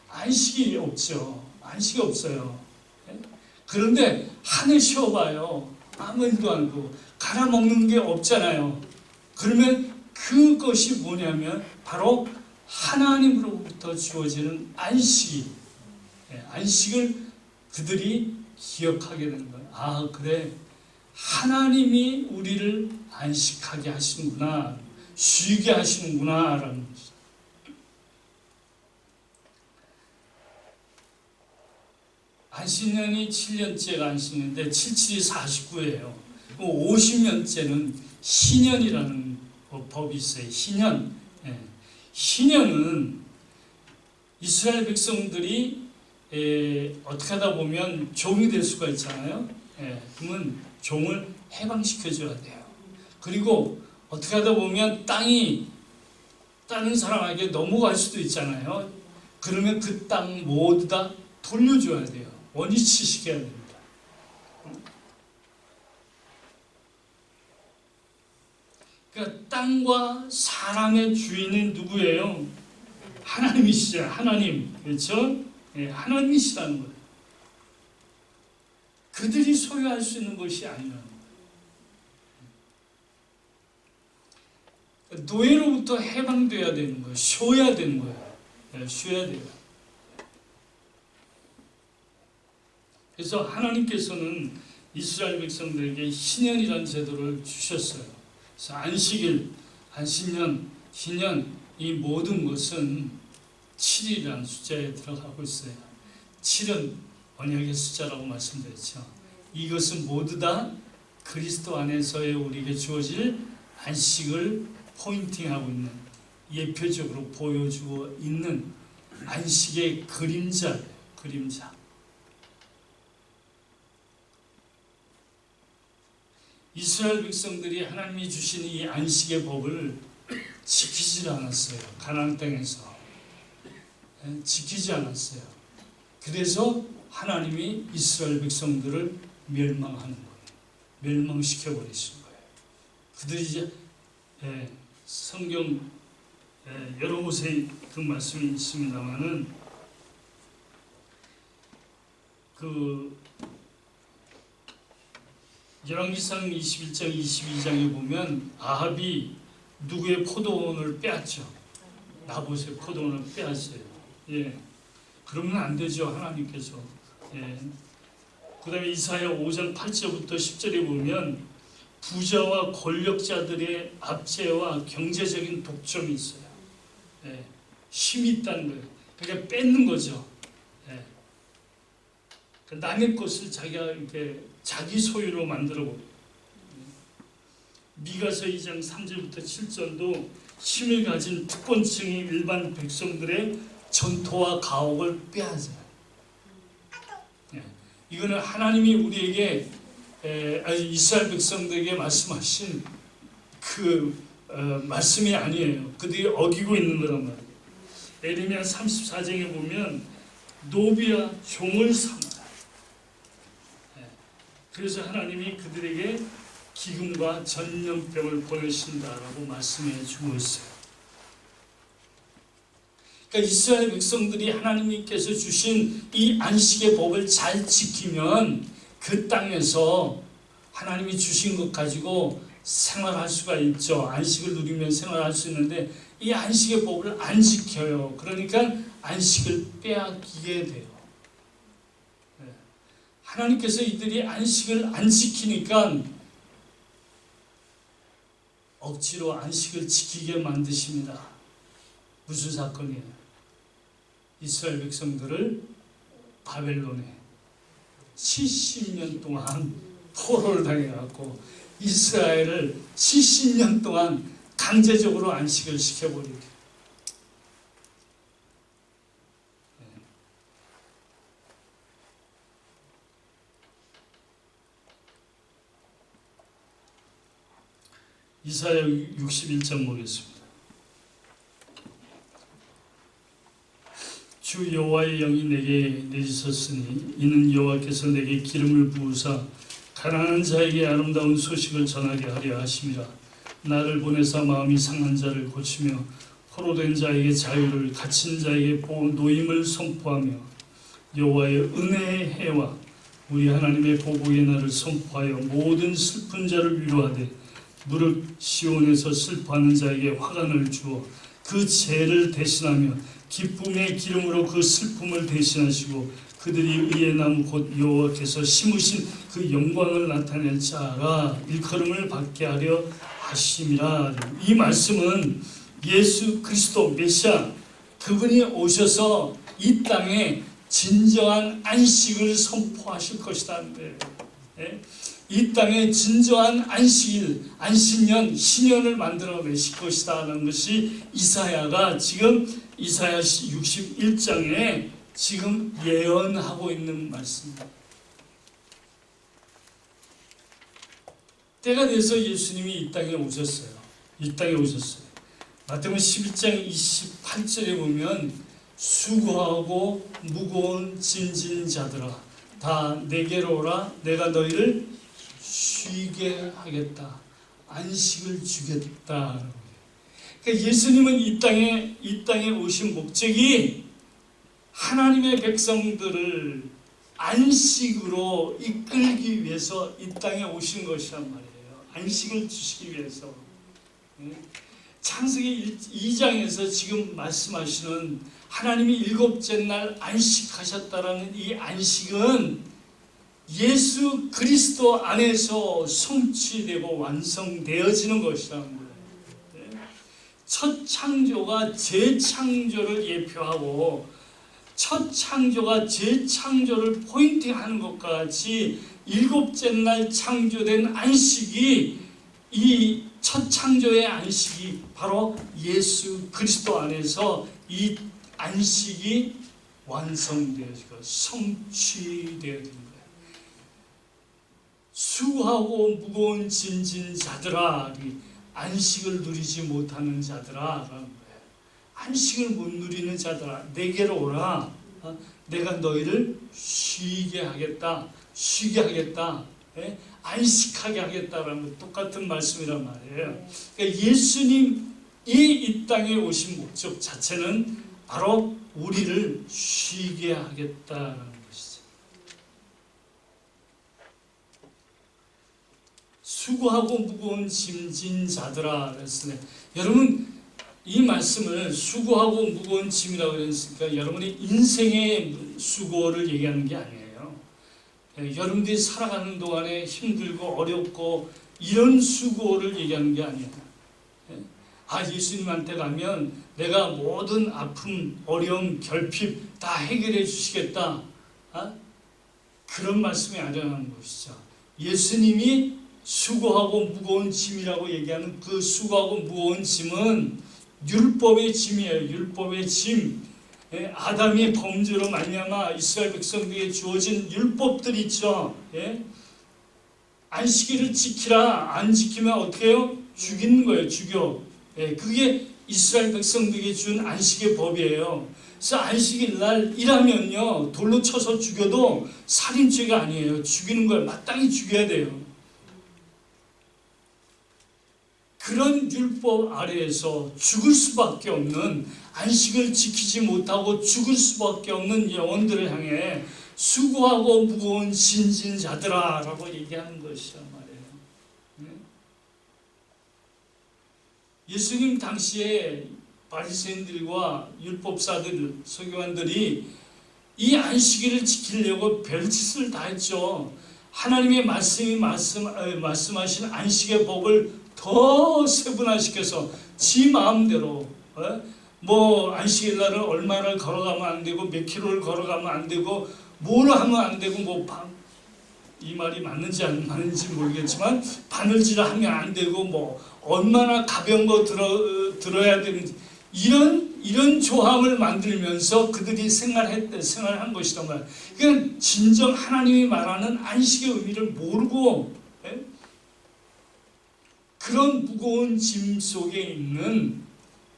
안식이 없죠. 안식이 없어요. 그런데 한 해 쉬어봐요. 아무 일도 안 하고 갈아먹는 게 없잖아요. 그러면 그것이 뭐냐면 바로 하나님으로부터 주어지는 안식이, 안식을 그들이 기억하게 되는 거예요. 아, 그래. 하나님이 우리를 안식하게 하시는구나. 쉬게 하시는구나. 라는 것이죠. 안식년이 7년째가 안식년인데 77이 49예요. 50년째는 신년이라는 법이 있어요. 신년. 신년은 이스라엘 백성들이 어떻게 하다 보면 종이 될 수가 있잖아요. 그러면 종을 해방시켜줘야 돼요. 그리고 어떻게 하다 보면 땅이 다른 사람에게 넘어갈 수도 있잖아요. 그러면 그 땅 모두 다 돌려줘야 돼요. 원위치시켜야 됩니다. 그러니까 땅과 사람의 주인은 누구예요? 하나님이시죠. 하나님. 그렇죠? 예, 하나님이시라는 거예요. 그들이 소유할 수 있는 것이 아니라는 거예요. 노예로부터 해방돼야 되는 거예요. 쉬어야 되는 거예요. 예, 쉬어야 돼요. 그래서 하나님께서는 이스라엘 백성들에게 희년이라는 제도를 주셨어요. 그래서 안식일, 안식년, 희년 이 모든 것은 7이라는 숫자에 들어가고 있어요. 7은 언약의 숫자라고 말씀드렸죠. 이것은 모두 다 그리스도 안에서의 우리에게 주어질 안식을 포인팅하고 있는, 예표적으로 보여주고 있는 안식의 그림자예요. 그림자. 이스라엘 백성들이 하나님이 주신 이 안식의 법을 지키지 않았어요. 가나안 땅에서 지키지 않았어요. 그래서 하나님이 이스라엘 백성들을 멸망하는 거예요. 멸망시켜 버리신 거예요. 그들이 이제 성경 여러 곳에 그 말씀이 있습니다만은 그 열왕기상 21장 22장에 보면 아합이 누구의 포도원을 빼앗죠. 나봇의 포도원을 빼앗어요. 예, 그러면 안 되죠. 하나님께서. 예. 그 다음에 이사야 5장 8절부터 10절에 보면 부자와 권력자들의 압제와 경제적인 독점이 있어요. 예, 힘이 있다는 거예요. 그러니까 뺏는 거죠. 예. 남의 것을 자기가 이렇게 자기 소유로 만들어버려요. 미가서 2장 3절부터 7절도 힘을 가진 특권층이 일반 백성들의 전토와 가옥을 빼앗아요. 이거는 하나님이 우리에게 이스라엘 백성들에게 말씀하신 그 말씀이 아니에요. 그들이 어기고 있는 거란 말이에요. 에레미야 34장에 보면 노비와 종을 삼아라. 그래서 하나님이 그들에게 기근과 전염병을 보내신다라고 말씀해 주고 있어요. 그러니까 이스라엘 백성들이 하나님께서 주신 이 안식의 법을 잘 지키면 그 땅에서 하나님이 주신 것 가지고 생활할 수가 있죠. 안식을 누리면 생활할 수 있는데 이 안식의 법을 안 지켜요. 그러니까 안식을 빼앗기게 돼요. 하나님께서 이들이 안식을 안 지키니까 억지로 안식을 지키게 만드십니다. 무슨 사건이에요? 이스라엘 백성들을 바벨론에 70년 동안 포로를 당해갖고 이스라엘을 70년 동안 강제적으로 안식을 시켜버리게. 이사야 61장 보겠습니다. 주 여호와의 영이 내게 내리셨으니 이는 여호와께서 내게 기름을 부으사 가난한 자에게 아름다운 소식을 전하게 하려 하심이라. 나를 보내사 마음이 상한 자를 고치며 포로된 자에게 자유를, 갇힌 자에게 노임을 선포하며 여호와의 은혜의 해와 우리 하나님의 보복의 날을 선포하여 모든 슬픈 자를 위로하되 무릇 시온에서 슬퍼하는 자에게 화관을 주어 그 죄를 대신하며 기쁨의 기름으로 그 슬픔을 대신하시고 그들이 의의 나무 곧 여호와께서 심으신 그 영광을 나타낼 자라 일컬음을 받게 하려 하심이라. 이 말씀은 예수 그리스도 메시아 그분이 오셔서 이 땅에 진정한 안식을 선포하실 것이라는데, 이 땅에 진정한 안식일, 안식년, 신년을 만들어 내실 것이다라는 것이 이사야가 지금 이사야 61장에 지금 예언하고 있는 말씀입니다. 때가 돼서 예수님이 이 땅에 오셨어요. 이 땅에 오셨어요. 마태복음 11장 28절에 보면 수고하고 무거운 짐진 자들아 다 내게로 오라. 내가 너희를 쉬게 하겠다. 안식을 주겠다. 그러니까 예수님은 이 땅에 오신 목적이 하나님의 백성들을 안식으로 이끌기 위해서 이 땅에 오신 것이란 말이에요. 안식을 주시기 위해서. 창세기 2장에서 지금 말씀하시는 하나님이 일곱째 날 안식하셨다라는 이 안식은 예수 그리스도 안에서 성취되고 완성되어지는 것이라는 거예요. 첫 창조가 재창조를 예표하고 첫 창조가 재창조를 포인트하는 것과 같이 일곱째 날 창조된 안식이 이 첫 창조의 안식이 바로 예수 그리스도 안에서 이 안식이 완성되어지고 성취되어지는 거예요. 수고하고 무거운 짐진 자들아, 안식을 누리지 못하는 자들아, 안식을 못 누리는 자들아, 내게로 오라. 내가 너희를 쉬게 하겠다. 쉬게 하겠다. 안식하게 하겠다라는 똑같은 말씀이란 말이에요. 그러니까 예수님이 이 땅에 오신 목적 자체는 바로 우리를 쉬게 하겠다라는 것이죠. 수고하고 무거운 짐진 자들아 그랬으니, 여러분 이 말씀을 수고하고 무거운 짐이라고 그랬으니까 여러분이 인생의 수고를 얘기하는 게 아니에요. 여러분들이 살아가는 동안에 힘들고 어렵고 이런 수고를 얘기하는 게 아니에요. 예수님한테 가면 내가 모든 아픔, 어려움, 결핍 다 해결해 주시겠다. 그런 말씀이 아니라는 것이죠. 예수님이 수고하고 무거운 짐이라고 얘기하는 그 수고하고 무거운 짐은 율법의 짐이에요. 율법의 짐. 아담의 범죄로 말미암아 이스라엘 백성들에게 주어진 율법들이 있죠. 안식일을 지키라. 안 지키면 어떻게 해요? 죽이는 거예요. 죽여. 그게 이스라엘 백성들에게 준 안식의 법이에요. 그래서 안식일 날 일하면요, 돌로 쳐서 죽여도 살인죄가 아니에요. 죽이는 걸 마땅히 죽여야 돼요. 그런 율법 아래에서 죽을 수밖에 없는, 안식을 지키지 못하고 죽을 수밖에 없는 영혼들을 향해 수고하고 무거운 짐진 자들아 라고 얘기하는 것이란 말이에요. 예수님 당시에 바리새인들과 율법사들, 서기관들이 이 안식일을 지키려고 별짓을 다 했죠. 하나님의 말씀이 말씀하신 안식의 법을 더 세분화시켜서 지 마음대로 뭐 안식일 날은 얼마를 걸어가면 안 되고 몇 킬로를 걸어가면 안 되고 뭘 하면 안 되고 뭐 이 말이 맞는지 안 맞는지 모르겠지만 바늘질을 하면 안 되고 뭐 얼마나 가벼운 거 들어야 되는지 이런 조항을 만들면서 그들이 생활한 것이란 말이에요. 그러니까 진정 하나님이 말하는 안식의 의미를 모르고 그런 무거운 짐 속에 있는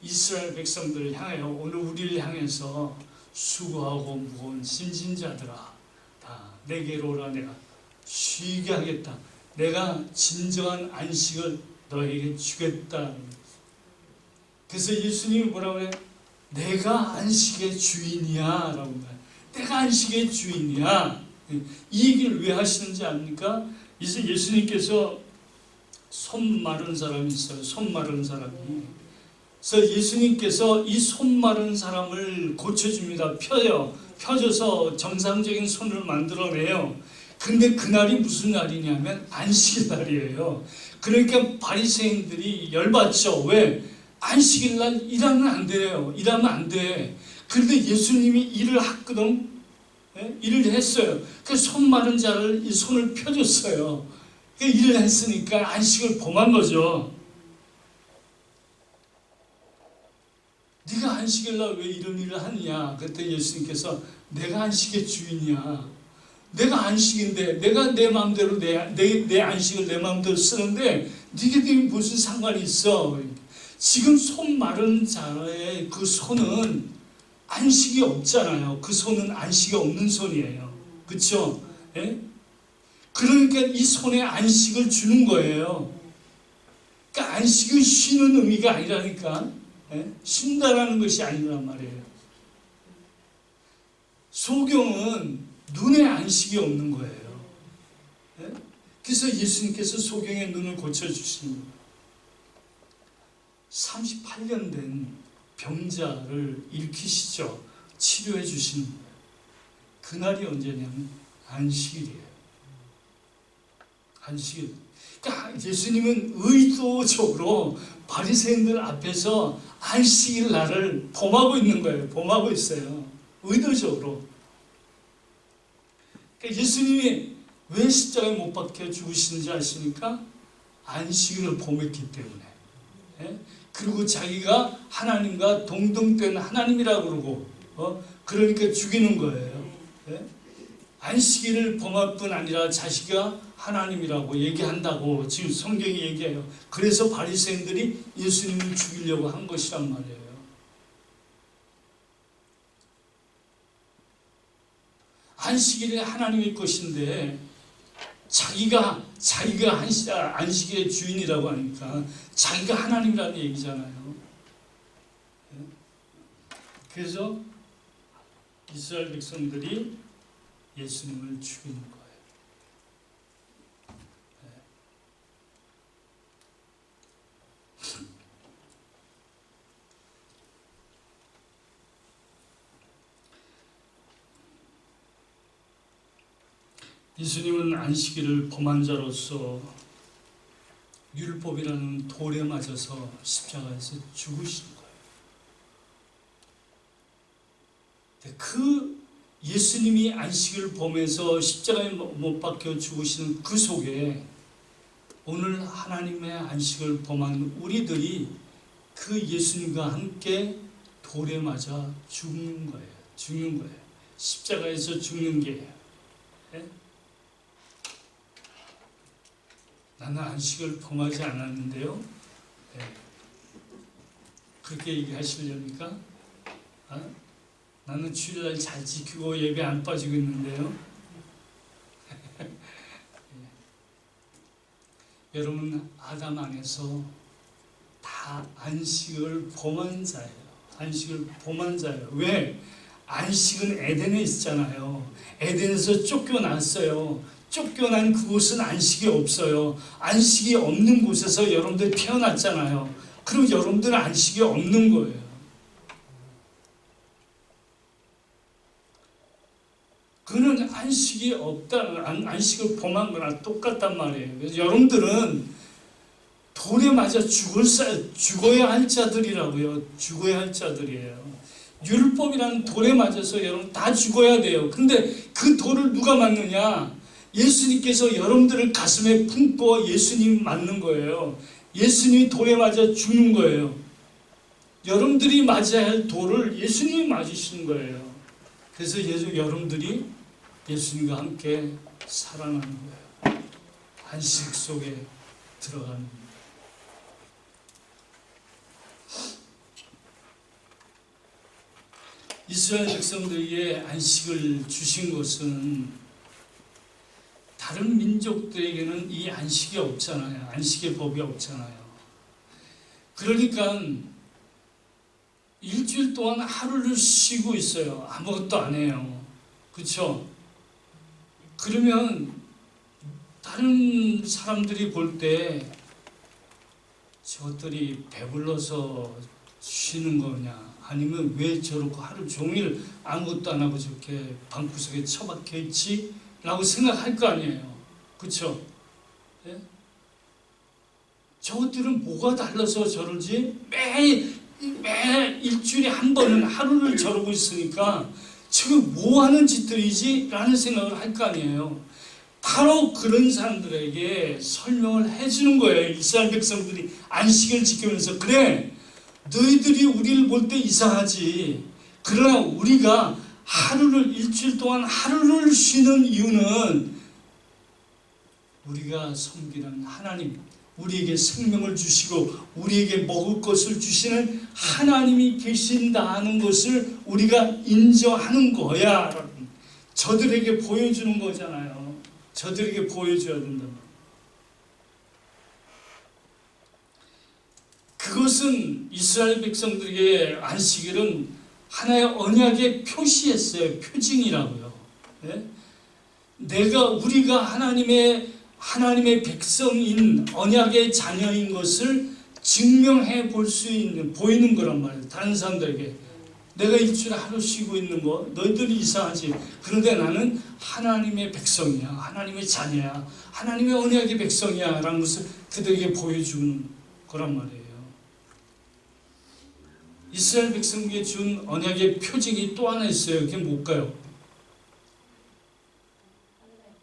이스라엘 백성들을 향하여 오늘 우리를 향해서 수고하고 무거운 짐진 자들아 다 내게로 오라. 내가 쉬게 하겠다. 내가 진정한 안식을 너에게 주겠다. 그래서 예수님이 뭐라고 해요? 내가 안식의 주인이야 라고 말해요. 내가 안식의 주인이야. 이 얘기를 왜 하시는지 압니까? 예수님께서 손 마른 사람이 있어요. 손 마른 사람이. 그래서 예수님께서 이 손 마른 사람을 고쳐줍니다. 펴줘서 정상적인 손을 만들어내요. 근데 그날이 무슨 날이냐면 안식일 날이에요. 그러니까 바리새인들이 열받죠. 왜? 안식일 날 일하면 안 돼요. 일하면 안 돼. 그런데 예수님이 일을 했거든. 일을 했어요. 그래서 손 마른 자를 이 손을 펴줬어요. 일을 했으니까 안식을 범한 거죠. 네가 안식일 날 왜 이런 일을 하느냐? 그때 예수님께서 내가 안식의 주인이야. 내가 안식인데 내가 내 마음대로 내 안식을 내 마음대로 쓰는데 니네들이 무슨 상관이 있어? 지금 손 마른 자의 그 손은 안식이 없잖아요. 그 손은 안식이 없는 손이에요. 그렇죠? 예? 그러니까 이 손에 안식을 주는 거예요. 그러니까 안식은 쉬는 의미가 아니라니까. 예? 쉰다라는 것이 아니란 말이에요. 소경은 눈에 안식이 없는 거예요. 예? 그래서 예수님께서 소경의 눈을 고쳐주신 거예요. 38년 된 병자를 일으키시죠. 치료해 주신 그날이 언제냐면 안식일이에요. 안식일. 그러니까 예수님은 의도적으로 바리새인들 앞에서 안식일 날을 범하고 있는 거예요. 범하고 있어요. 의도적으로. 그러니까 예수님이 왜 십자가에 못 박혀 죽으시는지 아십니까? 안식일을 범했기 때문에. 예? 그리고 자기가 하나님과 동등된 하나님이라고 그러고 그러니까 죽이는 거예요. 예? 안식일을 범할 뿐 아니라 자기가 하나님이라고 얘기한다고 지금 성경이 얘기해요. 그래서 바리새인들이 예수님을 죽이려고 한 것이란 말이에요. 안식일이 하나님의 것인데 자기가 안식일의 주인이라고 하니까 자기가 하나님이라는 얘기잖아요. 그래서 이스라엘 백성들이 예수님을 죽이는 거예요. 예수님은 안식일을 범한 자로서 율법이라는 돌에 맞아서 십자가에서 죽으신 거예요. 그 예수님이 안식일을 범해서 십자가에 못 박혀 죽으시는 그 속에 오늘 하나님의 안식을 범한 우리들이 그 예수님과 함께 돌에 맞아 죽는 거예요. 죽는 거예요. 십자가에서 죽는 게. 예? 나는 안식을 범하지 않았는데요. 예. 그렇게 얘기하시려니까? 나는 주일날 잘 지키고 예배 안 빠지고 있는데요. 여러분 아담 안에서 다 안식을 범한 자예요. 안식을 범한 자예요. 왜? 안식은 에덴에 있잖아요. 에덴에서 쫓겨났어요. 쫓겨난 그곳은 안식이 없어요. 안식이 없는 곳에서 여러분들 태어났잖아요. 그럼 여러분들은 안식이 없는 거예요. 그는 안식이 없다, 안식을 범한 거나 똑같단 말이에요. 그래서 여러분들은 돌에 맞아 죽어야 할 자들이라고요. 죽어야 할 자들이에요. 율법이라는 돌에 맞아서 여러분 다 죽어야 돼요. 근데 그 돌을 누가 맞느냐? 예수님께서 여러분들을 가슴에 품고 예수님이 맞는 거예요. 예수님이 돌에 맞아 죽는 거예요. 여러분들이 맞아야 할 돌을 예수님이 맞으시는 거예요. 그래서 여러분들이 예수님과 함께 살아나는 거예요. 안식 속에 들어가는 거예요. 이스라엘 백성들에게 안식을 주신 것은 다른 민족들에게는 이 안식이 없잖아요. 안식의 법이 없잖아요. 그러니까 일주일 동안 하루를 쉬고 있어요. 아무것도 안 해요. 그렇죠? 그러면 다른 사람들이 볼 때 저것들이 배불러서 쉬는 거냐, 아니면 왜 저렇게 하루 종일 아무것도 안 하고 저렇게 방구석에 처박혀 있지? 라고 생각할 거 아니에요. 그렇죠? 예? 저것들은 뭐가 달라서 저러지? 매일 일주일에 한 번은 하루를 저러고 있으니까 지금 뭐 하는 짓들이지? 라는 생각을 할 거 아니에요. 바로 그런 사람들에게 설명을 해주는 거예요. 이스라엘 백성들이 안식을 지키면서, 그래, 너희들이 우리를 볼 때 이상하지. 그러나 우리가 일주일 동안 하루를 쉬는 이유는 우리가 섬기는 하나님, 우리에게 생명을 주시고 우리에게 먹을 것을 주시는 하나님이 계신다는 것을 우리가 인정하는 거야. 저들에게 보여주는 거잖아요. 저들에게 보여줘야 된다. 그것은 이스라엘 백성들에게 안식일은 하나의 언약의 표시였어요. 표징이라고요. 예? 우리가 하나님의 백성인 언약의 자녀인 것을 증명해 볼 수 있는, 보이는 거란 말이에요. 다른 사람들에게. 내가 일주일에 하루 쉬고 있는 거 너희들이 이상하지. 그런데 나는 하나님의 백성이야. 하나님의 자녀야. 하나님의 언약의 백성이야. 라는 것을 그들에게 보여주는 거란 말이에요. 이스라엘 백성에게 준 언약의 표징이 또 하나 있어요. 그게 뭘까요?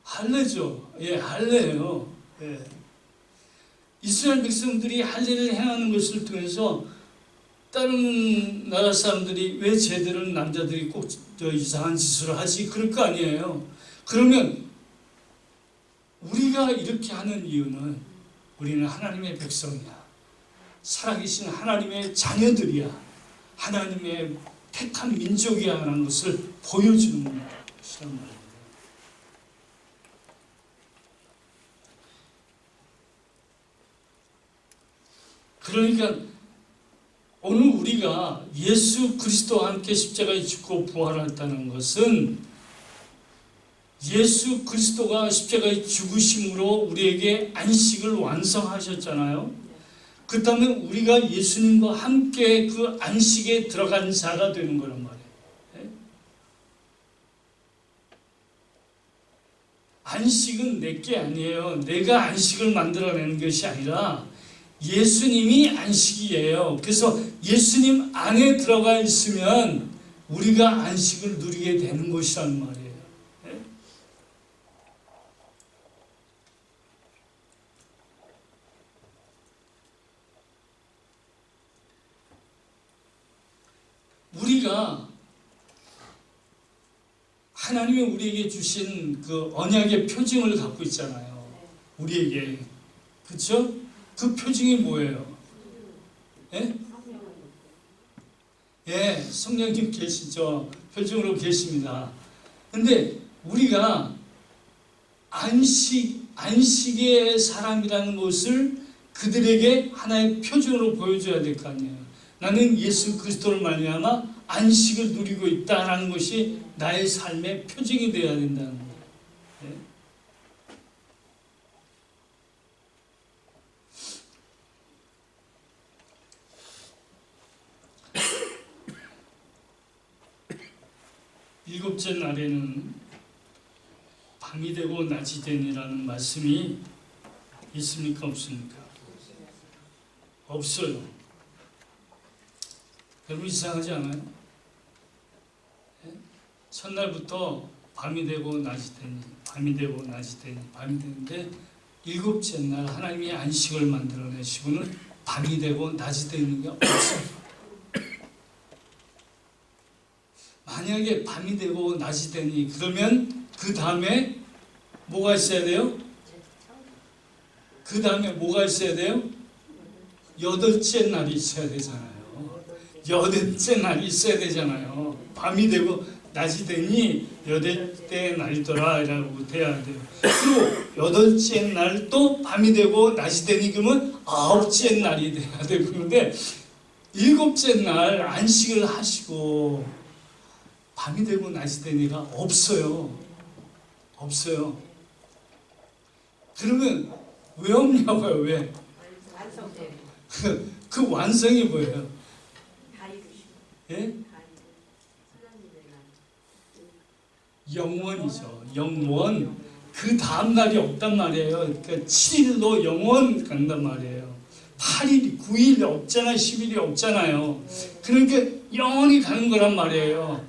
할례죠. 예, 할례예요. 예. 이스라엘 백성들이 할례를 행하는 것을 통해서 다른 나라 사람들이 왜 쟤들은 남자들이 꼭 이상한 짓을 하지? 그럴 거 아니에요. 그러면 우리가 이렇게 하는 이유는 우리는 하나님의 백성이야. 살아계신 하나님의 자녀들이야. 하나님의 택한 민족이야 라는 것을 보여주는 것이란 말이에요. 그러니까 오늘 우리가 예수 그리스도와 함께 십자가에 죽고 부활했다는 것은 예수 그리스도가 십자가에 죽으심으로 우리에게 안식을 완성하셨잖아요. 그렇다면 우리가 예수님과 함께 그 안식에 들어간 자가 되는 거란 말이에요. 안식은 내게 아니에요. 내가 안식을 만들어내는 것이 아니라 예수님이 안식이에요. 그래서 예수님 안에 들어가 있으면 우리가 안식을 누리게 되는 것이란 말이에요. 우리가 하나님이 우리에게 주신 그 언약의 표징을 갖고 있잖아요. 우리에게. 그렇죠? 그 표징이 뭐예요? 예? 예, 성령님 계시죠. 표징으로 계십니다. 근데 우리가 안식의 사람이라는 것을 그들에게 하나의 표징으로 보여줘야 될 거 아니에요. 나는 예수 그리스도를 말미암아 안식을 누리고 있다라는 것이 나의 삶의 표징이 되어야 된다는 거예요. 일곱째 날에는 밤이 되고 낮이 되니라는 말씀이 있습니까? 없습니까? 없어요. 여러분 이상하지 않아요? 첫날부터 밤이 되고 낮이 되니, 밤이 되고 낮이 되니, 밤이 되는데 일곱째 날 하나님이 안식을 만들어내시고는 밤이 되고 낮이 되는 게 없어요. 만약에 밤이 되고 낮이 되니 그러면 그 다음에 뭐가 있어야 돼요? 그 다음에 뭐가 있어야 돼요? 여덟째 날이 있어야 되잖아요. 여덟째 날이 있어야 되잖아요. 밤이 되고 낮이 되니 여덟째 날이더라 라고 돼야 돼요. 그리고 여덟째 날 또 밤이 되고 낮이 되니 그러면 아홉째 날이 돼야 되고, 그런데 일곱째 날 안식을 하시고 밤이 되고 낮이 되니가 없어요. 없어요. 그러면 왜 없냐고요? 왜? 그 완성이 뭐예요? 예? 영원이죠. 영원. 그 다음 날이 없단 말이에요. 그러니까 7일로 영원 간단 말이에요. 8일, 9일 없잖아요. 10일이 없잖아요. 그러니까 영원히 가는 거란 말이에요.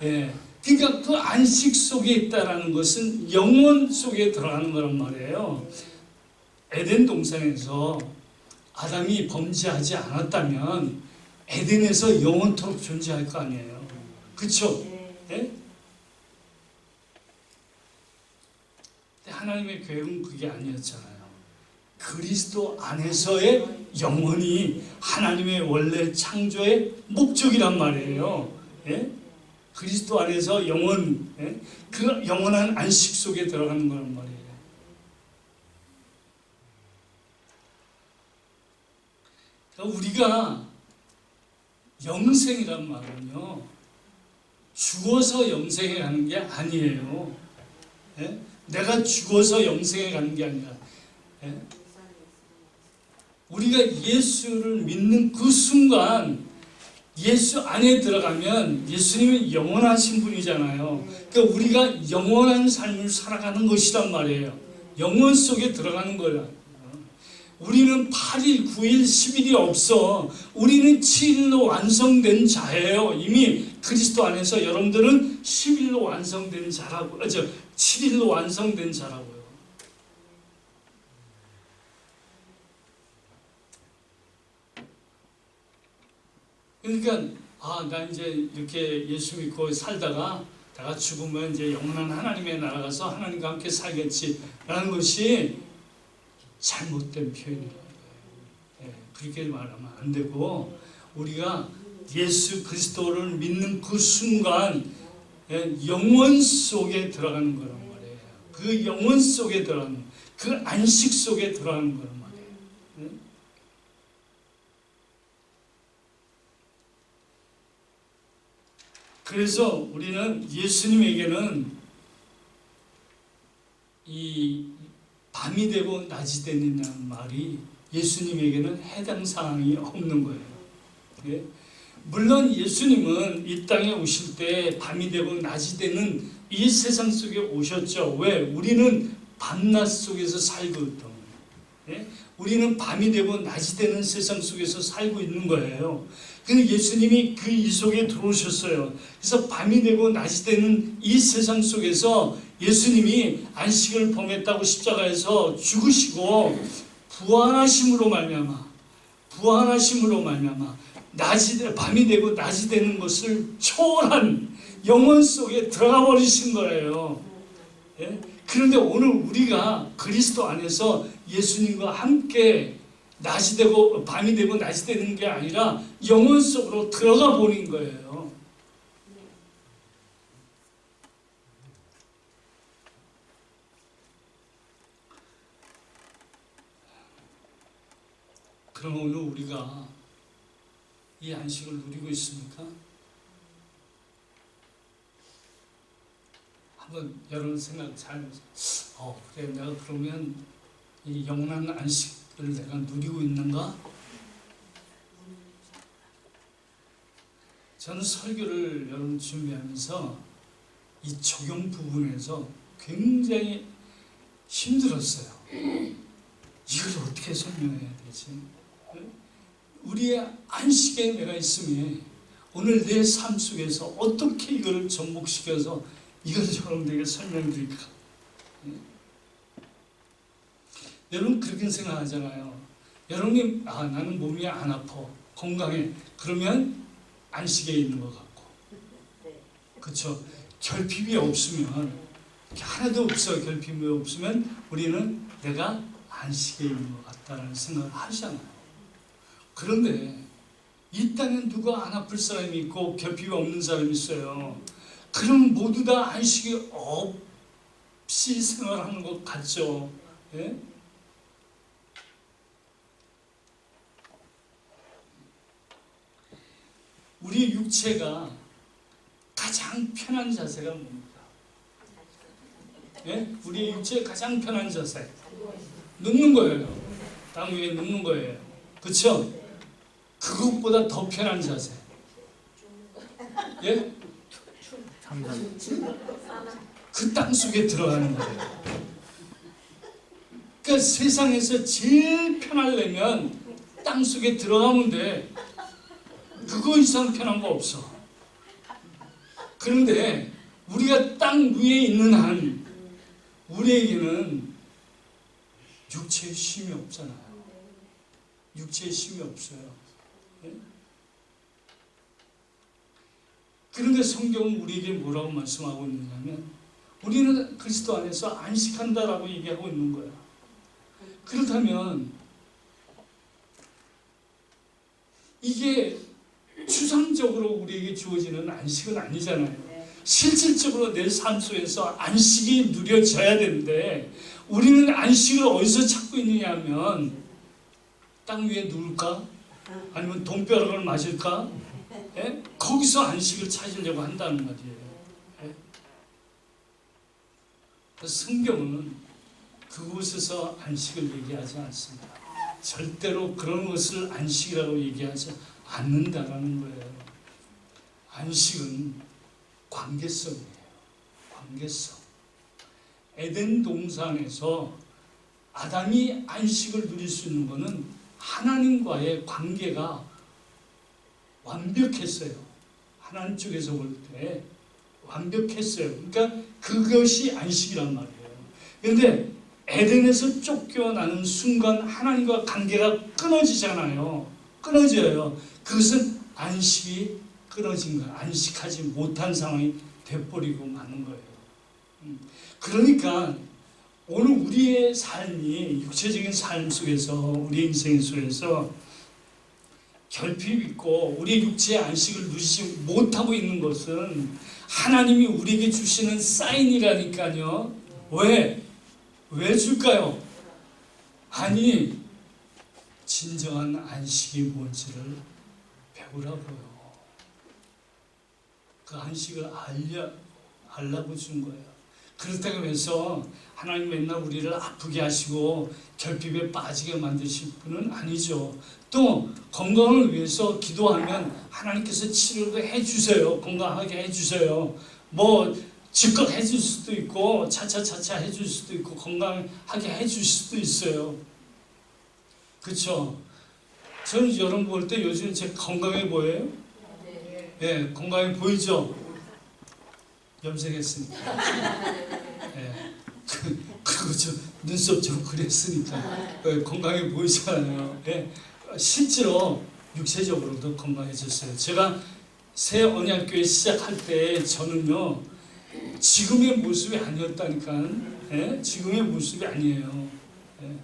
예. 그러니까 그 안식 속에 있다라는 것은 영원 속에 들어가는 거란 말이에요. 에덴 동산에서 아담이 범죄하지 않았다면 에덴에서 영원토록 존재할 거 아니에요. 그렇죠? 예? 하나님의 계획은 그게 아니었잖아요. 그리스도 안에서의 영원이 하나님의 원래 창조의 목적이란 말이에요. 예? 그리스도 안에서 영원, 예? 그 영원한 안식 속에 들어가는 거란 말이에요. 그러니까 우리가 영생이란 말은요, 죽어서 영생에 가는 게 아니에요. 예? 내가 죽어서 영생에 가는 게 아니라, 예? 우리가 예수를 믿는 그 순간 예수 안에 들어가면 예수님은 영원하신 분이잖아요. 그러니까 우리가 영원한 삶을 살아가는 것이란 말이에요. 영원 속에 들어가는 거야. 우리는 8일, 9일, 10일이 없어. 우리는 7일로 완성된 자예요. 이미 그리스도 안에서 여러분들은 10일로 완성된 자라고, 7일로 완성된 자라고요. 그러니까 나 이제 이렇게 예수 믿고 살다가 내가 죽으면 이제 영원한 하나님의 나라 가서 하나님과 함께 살겠지라는 것이 잘못된 표현이에요. 예, 그렇게 말하면 안 되고, 우리가 예수 그리스도를 믿는 그 순간 영원 속에 들어가는 거란 말이에요. 그 영원 속에 들어가는, 그 안식 속에 들어가는 거란 말이에요. 예? 그래서 우리는 예수님에게는 이 밤이 되고 낮이 되는 말이 예수님에게는 해당 사항이 없는 거예요. 예? 물론 예수님은 이 땅에 오실 때 밤이 되고 낮이 되는 이 세상 속에 오셨죠. 왜? 우리는 밤낮 속에서 살고 있던 거예요. 예? 우리는 밤이 되고 낮이 되는 세상 속에서 살고 있는 거예요. 근데 예수님이 그 이 속에 들어오셨어요. 그래서 밤이 되고 낮이 되는 이 세상 속에서 예수님이 안식을 범했다고 십자가에서 죽으시고 부활하심으로 말미암아 밤이 되고 낮이 되는 것을 초월한 영혼 속에 들어가 버리신 거예요. 예? 그런데 오늘 우리가 그리스도 안에서 예수님과 함께 낮이 되고 밤이 되고 낮이 되는 게 아니라 영혼 속으로 들어가 버린 거예요. 그럼 오늘 우리가 이 안식을 누리고 있습니까? 한번 여러분 생각 잘 해보세요. 그래, 내가 그러면 이 영원한 안식을 내가 누리고 있는가? 저는 설교를 여러분 준비하면서 이 적용 부분에서 굉장히 힘들었어요. 이걸 어떻게 설명해야 되지? 우리의 안식에 내가 있으면 오늘 내 삶 속에서 어떻게 이걸 접목시켜서 이걸 여러분들에게 설명드릴까? 여러분 그렇게 생각하잖아요. 여러분이 나는 몸이 안 아파, 건강해. 그러면 안식에 있는 것 같고, 그렇죠? 결핍이 없으면, 하나도 없어요. 결핍이 없으면 우리는 내가 안식에 있는 것 같다라는 생각을 하잖아요. 그런데 이 땅에 누가 안 아플 사람이 있고 결핍이 없는 사람이 있어요. 그럼 모두 다 안식이 없이 생활하는 것 같죠. 예? 우리 육체가 가장 편한 자세가 뭡니까? 예? 우리 육체의 가장 편한 자세, 눕는 거예요. 땅 위에 눕는 거예요. 그렇죠? 그것보다 더 편한 자세. 예? 그 땅 속에 들어가는 거예요. 그러니까 세상에서 제일 편하려면 땅 속에 들어가면 돼. 그거 이상 편한 거 없어. 그런데 우리가 땅 위에 있는 한 우리에게는 육체의 힘이 없잖아요. 육체의 힘이 없어요. 예? 그런데 성경은 우리에게 뭐라고 말씀하고 있느냐면 우리는 그리스도 안에서 안식한다라고 얘기하고 있는 거야. 그렇다면 이게 추상적으로 우리에게 주어지는 안식은 아니잖아요. 실질적으로 내 삶 속에서 안식이 누려져야 되는데 우리는 안식을 어디서 찾고 있느냐 하면 땅 위에 누울까? 아니면 돈벼락을 맞을까? 예? 거기서 안식을 찾으려고 한다는 말이에요. 예? 그래서 성경은 그곳에서 안식을 얘기하지 않습니다. 절대로 그런 것을 안식이라고 얘기하지 않는다라는 거예요. 안식은 관계성이에요. 관계성. 에덴 동산에서 아담이 안식을 누릴 수 있는 것은 하나님과의 관계가 완벽했어요. 하나님 쪽에서 볼 때 완벽했어요. 그러니까 그것이 안식이란 말이에요. 그런데 에덴에서 쫓겨나는 순간 하나님과 관계가 끊어지잖아요. 끊어져요. 그것은 안식이 끊어진 거예요. 안식하지 못한 상황이 돼버리고 마는 거예요. 그러니까 오늘 우리의 삶이 육체적인 삶 속에서 우리 인생 속에서 결핍 있고 우리의 육체의 안식을 누리지 못하고 있는 것은 하나님이 우리에게 주시는 사인이라니까요. 왜 줄까요? 아니, 진정한 안식이 뭔지를 배우라고요. 그 안식을 알라고 준 거예요. 그렇다고 해서 하나님 맨날 우리를 아프게 하시고 결핍에 빠지게 만드실 분은 아니죠. 또 건강을 위해서 기도하면 하나님께서 치료도 해주세요. 건강하게 해주세요. 뭐 즉각 해줄 수도 있고 차차차차 해줄 수도 있고 건강하게 해줄 수도 있어요. 그렇죠? 저는 여러분 볼 때 요즘 제 건강해 보여요? 네, 건강해 보이죠? 염색했으니까. 네. 그리고 저 눈썹 좀 그랬으니까 건강해 보이잖아요. 네. 실제로 육체적으로도 건강해졌어요. 제가 새 언약교회 시작할 때 저는요 지금의 모습이 아니었다니까. 네? 지금의 모습이 아니에요. 네.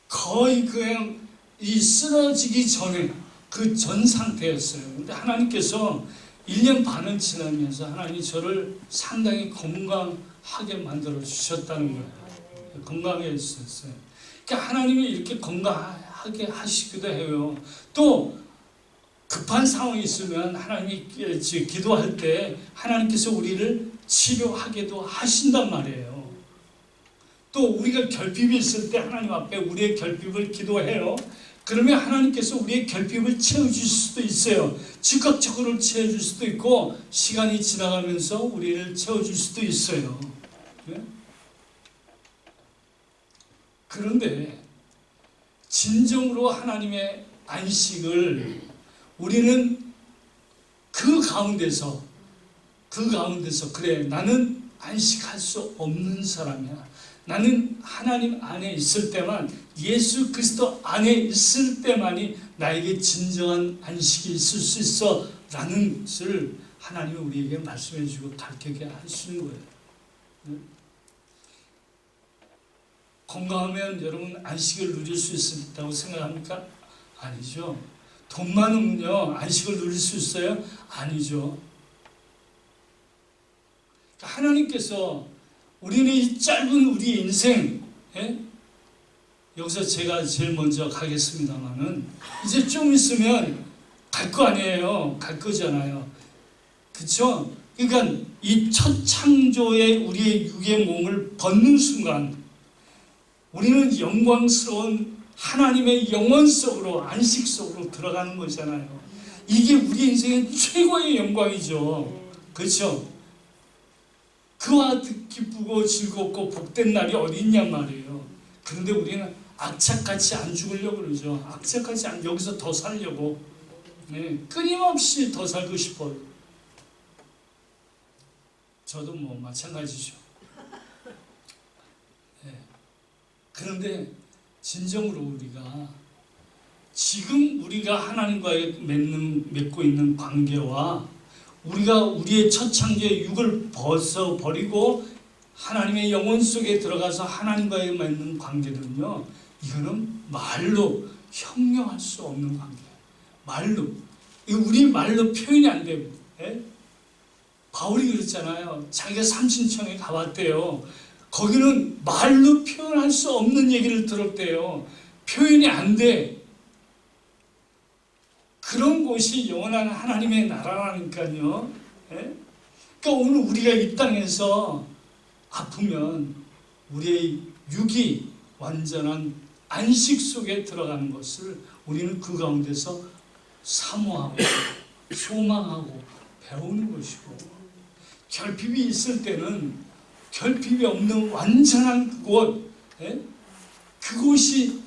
거의 그냥 이 쓰러지기 전에 그 전 상태였어요. 근데 하나님께서 1년 반을 지나면서 하나님이 저를 상당히 건강하게 만들어 주셨다는 거예요. 건강해졌어요. 그러니까 하나님이 이렇게 건강하게 하시기도 해요. 또 급한 상황이 있으면 하나님이 기도할 때 하나님께서 우리를 치료하게도 하신단 말이에요. 또 우리가 결핍이 있을 때 하나님 앞에 우리의 결핍을 기도해요. 그러면 하나님께서 우리의 결핍을 채워줄 수도 있어요. 즉각적으로 채워줄 수도 있고 시간이 지나가면서 우리를 채워줄 수도 있어요. 네? 그런데 진정으로 하나님의 안식을 우리는 그 가운데서 그래 나는 안식할 수 없는 사람이야. 나는 하나님 안에 있을 때만 예수 그리스도 안에 있을 때만이 나에게 진정한 안식이 있을 수 있어 라는 것을 하나님이 우리에게 말씀해 주고 가르치게 하시는 거예요. 네? 건강하면 여러분 안식을 누릴 수 있다고 생각합니까? 아니죠. 돈 많으면요 안식을 누릴 수 있어요? 아니죠. 하나님께서 우리는 이 짧은 우리 인생, 여기서 제가 제일 먼저 가겠습니다만은 이제 좀 있으면 갈 거 아니에요. 갈 거잖아요. 그렇죠? 그러니까 이 첫 창조의 우리의 육의 몸을 벗는 순간 우리는 영광스러운 하나님의 영원 속으로 안식 속으로 들어가는 거잖아요. 이게 우리 인생의 최고의 영광이죠. 그렇죠? 그와 기쁘고 즐겁고 복된 날이 어디 있냔 말이에요. 그런데 우리는 악착같이 안 죽으려고 그러죠. 악착같이 여기서 더 살려고 끊임없이 더 살고 싶어요. 저도 뭐 마찬가지죠. 그런데 진정으로 우리가 지금 우리가 하나님과의 맺고 있는 관계와 우리가 우리의 첫 창조의 육을 벗어버리고 하나님의 영혼 속에 들어가서 하나님과의 맺는 관계는요, 이거는 말로 형용할 수 없는 관계예요. 말로. 우리 말로 표현이 안 돼요. 바울이 그랬잖아요. 자기가 삼신청에 가봤대요. 거기는 말로 표현할 수 없는 얘기를 들었대요. 표현이 안 돼. 그런 곳이 영원한 하나님의 나라라니까요. 예? 그러니까 오늘 우리가 이 땅에서 아프면 우리의 육이 완전한 안식 속에 들어가는 것을 우리는 그 가운데서 사모하고 소망하고 배우는 것이고, 결핍이 있을 때는 결핍이 없는 완전한 곳, 그곳이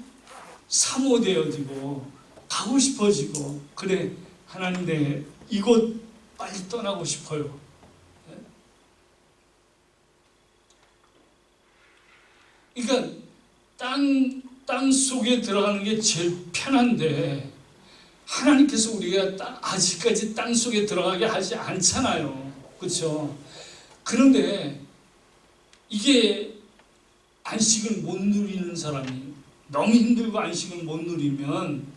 사모되어지고 가고 싶어지고, 그래 하나님 내 이곳 빨리 떠나고 싶어요. 그러니까 땅 속에 들어가는 게 제일 편한데 하나님께서 우리가 아직까지 땅 속에 들어가게 하지 않잖아요. 그렇죠? 그런데 이게 안식을 못 누리는 사람이 너무 힘들고 안식을 못 누리면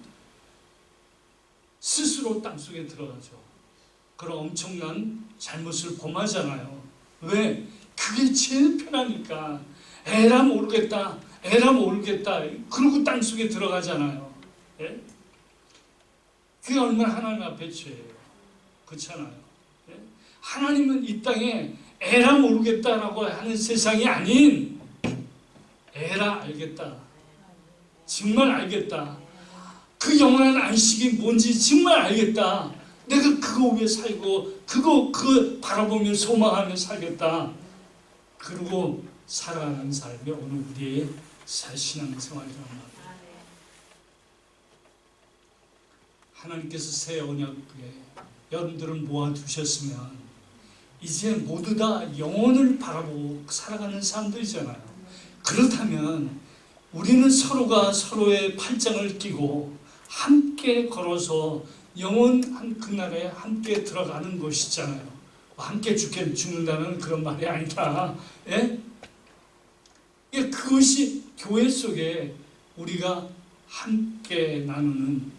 스스로 땅 속에 들어가죠. 그런 엄청난 잘못을 범하잖아요. 왜? 그게 제일 편하니까. 에라 모르겠다, 에라 모르겠다, 그러고 땅 속에 들어가잖아요. 예? 그게 얼마나 하나님 앞에 죄예요. 그렇잖아요. 예? 하나님은 이 땅에 에라 모르겠다라고 하는 세상이 아닌 에라 알겠다, 정말 알겠다, 그 영원한 안식이 뭔지 정말 알겠다, 내가 그거 위에 살고 그거 바라보며 소망하며 살겠다, 그리고 살아가는 삶이 오늘 우리의 신앙생활이란 말이에요. 하나님께서 새 언약궤 여러분들을 모아두셨으면 이제 모두 다 영혼을 바라보고 살아가는 사람들이잖아요. 그렇다면 우리는 서로가 서로의 팔짱을 끼고 함께 걸어서 영원한 그날에 함께 들어가는 것이잖아요. 함께 죽는다는 그런 말이 아니라, 예? 그것이 교회 속에 우리가 함께 나누는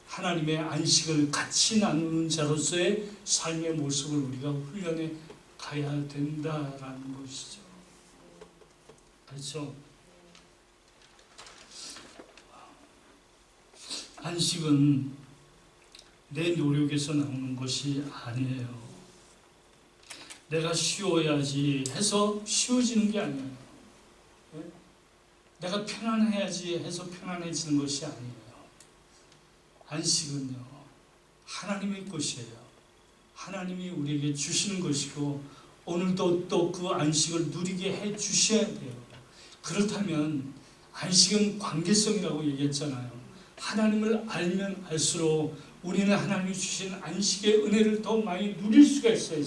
하나님의 안식을 같이 나누는 자로서의 삶의 모습을 우리가 훈련해 가야 된다라는 것이죠. 그렇죠? 안식은 내 노력에서 나오는 것이 아니에요. 내가 쉬어야지 해서 쉬워지는 게 아니에요. 내가 편안해야지 해서 편안해지는 것이 아니에요. 안식은요, 하나님의 것이에요. 하나님이 우리에게 주시는 것이고 오늘도 또 그 안식을 누리게 해 주셔야 돼요. 그렇다면 안식은 관계성이라고 얘기했잖아요. 하나님을 알면 알수록 우리는 하나님이 주신 안식의 은혜를 더 많이 누릴 수가 있어요.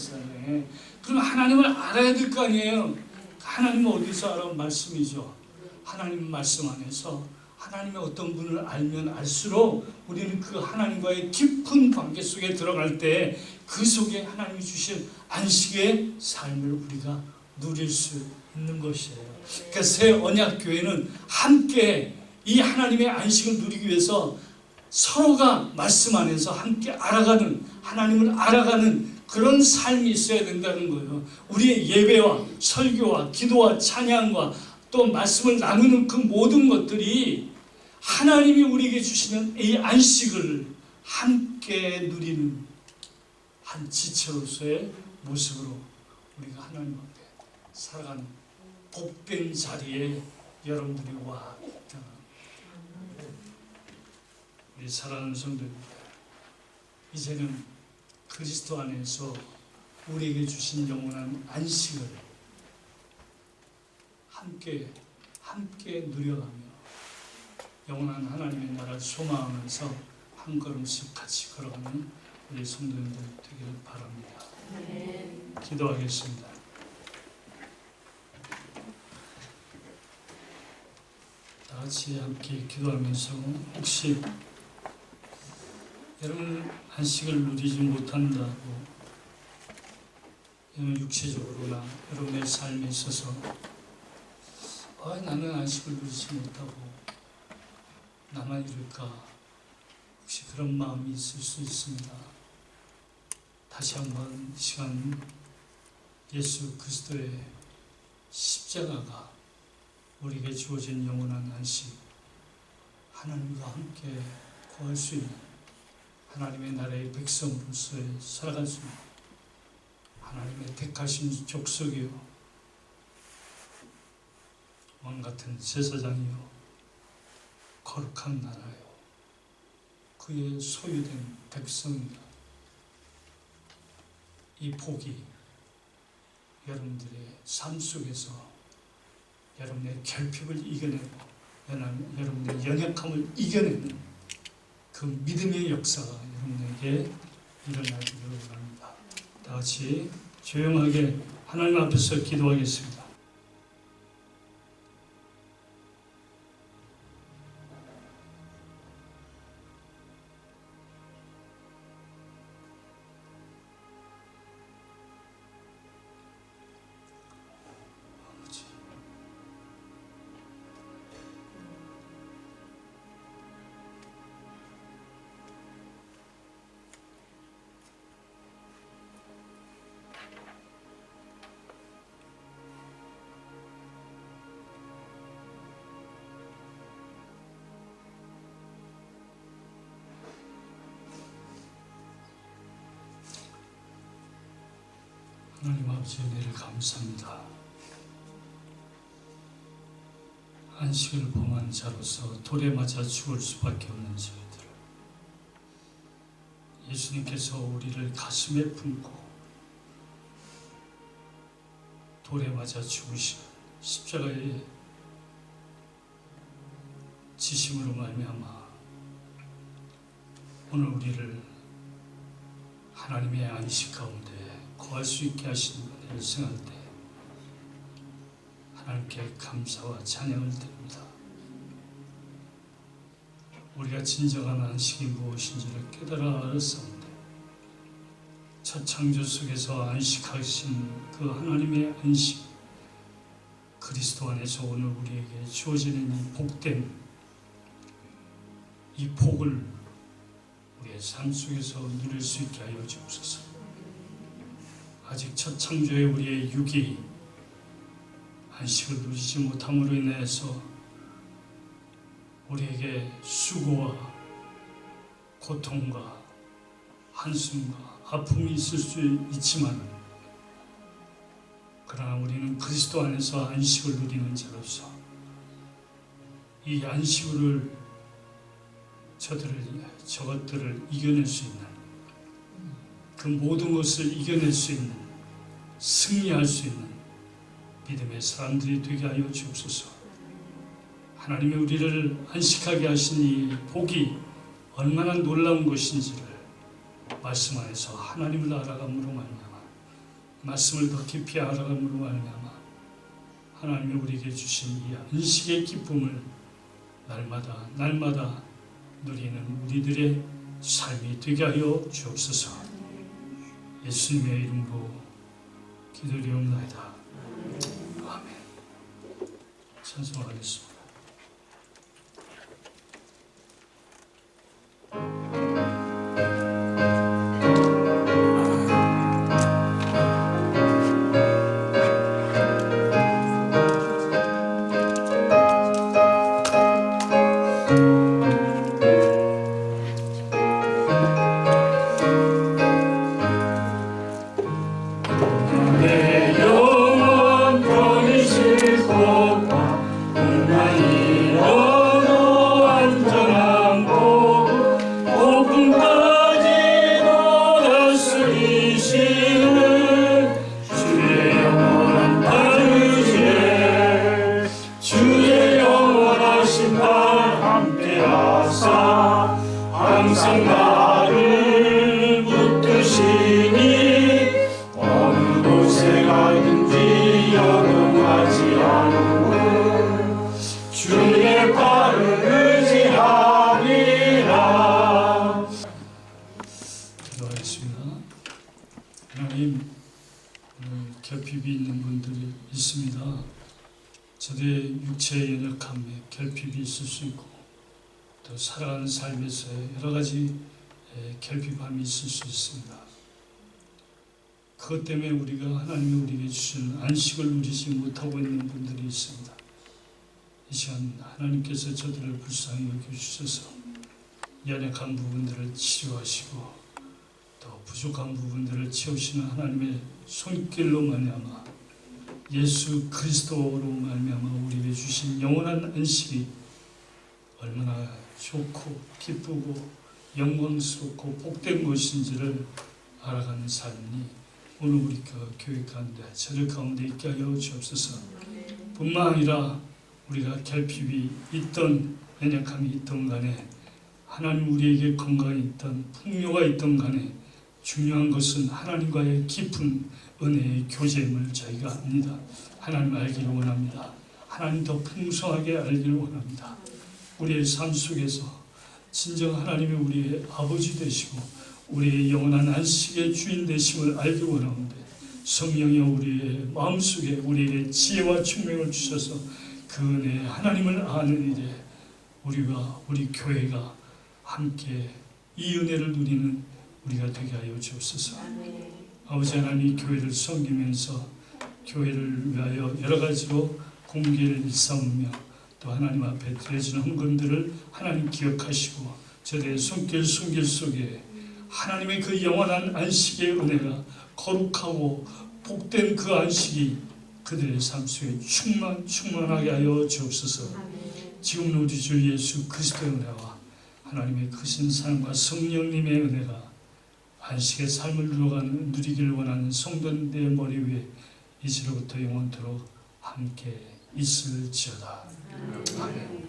그럼 하나님을 알아야 될 거 아니에요. 하나님은 어디서 알아? 말씀이죠. 하나님 말씀 안에서 하나님의 어떤 분을 알면 알수록 우리는 그 하나님과의 깊은 관계 속에 들어갈 때 그 속에 하나님이 주신 안식의 삶을 우리가 누릴 수 있는 것이에요. 그러니까 새 언약교회는 함께 이 하나님의 안식을 누리기 위해서 서로가 말씀 안에서 함께 알아가는, 하나님을 알아가는 그런 삶이 있어야 된다는 거예요. 우리의 예배와 설교와 기도와 찬양과 또 말씀을 나누는 그 모든 것들이 하나님이 우리에게 주시는 이 안식을 함께 누리는 한 지체로서의 모습으로 우리가 하나님 앞에 살아가는 복된 자리에 여러분들이 와 있다. 우리 사랑하는 성도입니다. 이제는 그리스도 안에서 우리에게 주신 영원한 안식을 함께 누려가며 영원한 하나님의 나라를 소망하면서 한 걸음씩 같이 걸어가는 우리 성도님들 되기를 바랍니다. 기도하겠습니다. 다 같이 함께 기도하면서 혹시 여러분 안식을 누리지 못한다고 육체적으로나 여러분의 삶에 있어서 나는 안식을 누리지 못하고 나만 이럴까, 혹시 그런 마음이 있을 수 있습니다. 다시 한번 시간 예수 그리스도의 십자가가 우리에게 주어진 영원한 안식, 하나님과 함께 구할 수 있는 하나님의 나라의 백성으로서 살아갈 수 있는 하나님의 택하신 족속이요 왕같은 제사장이요 거룩한 나라요 그의 소유된 백성이다. 이 복이 여러분들의 삶 속에서 여러분의 결핍을 이겨내고 여러분의 연약함을 이겨내는 그 믿음의 역사가 여러분에게 일어나기를 원합니다. 다 같이 조용하게 하나님 앞에서 기도하겠습니다. 하나님 아버지 은혜를 감사합니다. 안식을 범한 자로서 돌에 맞아 죽을 수밖에 없는 저희들, 예수님께서 우리를 가슴에 품고 돌에 맞아 죽으신 십자가의 지심으로 말미암아 오늘 우리를 하나님의 안식 가운데 거할 수 있게 하시는 은혜를 생각할 때 하나님께 감사와 찬양을 드립니다. 우리가 진정한 안식이 무엇인지를 깨달아 알았사온데 첫 창조 속에서 안식하신 그 하나님의 안식, 그리스도 안에서 오늘 우리에게 주어지는 이 복된 이 복을 우리의 삶 속에서 누릴 수 있게 하여 주옵소서. 아직 첫 창조의 우리의 육이 안식을 누리지 못함으로 인해서 우리에게 수고와 고통과 한숨과 아픔이 있을 수 있지만, 그러나 우리는 그리스도 안에서 안식을 누리는 자로서 이 안식을 저것들을 이겨낼 수 있는, 그 모든 것을 이겨낼 수 있는, 승리할 수 있는 믿음의 사람들이 되게 하여 주옵소서. 하나님이 우리를 안식하게 하신 이 복이 얼마나 놀라운 것인지를 말씀 안에서 하나님을 알아감으로 말미암아, 말씀을 더 깊이 알아감으로 말미암아 하나님이 우리에게 주신 이 안식의 기쁨을 날마다 누리는 우리들의 삶이 되게 하여 주옵소서. 예수님의 이름으로 기도드리옵나이다. 아멘. 찬송하겠습니다. 항상 나를 붙드시니 어느 곳에 가든지 여동하지 않고 주의 발을 의지하리라. 기도하겠습니다. 하나님, 오늘 결핍이 있는 분들이 있습니다. 저들의 육체의 연약함에 결핍이 있을 수 있고 또 살아가는 삶에서 여러 가지 결핍함이 있을 수 있습니다. 그것 때문에 우리가 하나님이 우리에게 주신 안식을 누리지 못하고 있는 분들이 있습니다. 이 시간 하나님께서 저들을 불쌍히 여겨주셔서 연약한 부분들을 치료하시고 또 부족한 부분들을 채우시는 하나님의 손길로 말미암아 예수 그리스도로 말미암아 우리에게 주신 영원한 안식이 얼마나 좋고 기쁘고 영광스럽고 복된 것인지를 알아가는 삶이 오늘 우리 교회 가운데 저들 가운데 있게 하여 주옵소서. 뿐만 아니라 우리가 결핍이 있던 연약함이 있던 간에 하나님 우리에게 건강이 있던 풍요가 있던 간에 중요한 것은 하나님과의 깊은 은혜의 교제임을 저희가 압니다. 하나님 알기를 원합니다. 하나님 더 풍성하게 알기를 원합니다. 우리의 삶 속에서 진정 하나님이 우리의 아버지 되시고 우리의 영원한 안식의 주인 되심을 알기 원하는데 성령이여 우리의 마음속에 우리에게 지혜와 총명을 주셔서 그 은혜 하나님을 아는 일에 우리와 우리 교회가 함께 이 은혜를 누리는 우리가 되게 하여 주옵소서. 아버지 하나님 이 교회를 섬기면서 교회를 위하여 여러 가지로 공기를 일삼으며 또 하나님 앞에 드려지는 헌금들을 하나님 기억하시고 저들의 손길 속에 하나님의 그 영원한 안식의 은혜가 거룩하고 복된 그 안식이 그들의 삶 속에 충만하게 하여 주옵소서. 지금 우리 주 예수 그리스도의 은혜와 하나님의 크신 사랑과 성령님의 은혜가 안식의 삶을 누리기를 원하는 성도들의 머리 위에 이제로부터 영원토록 함께 있을지어다. 아멘.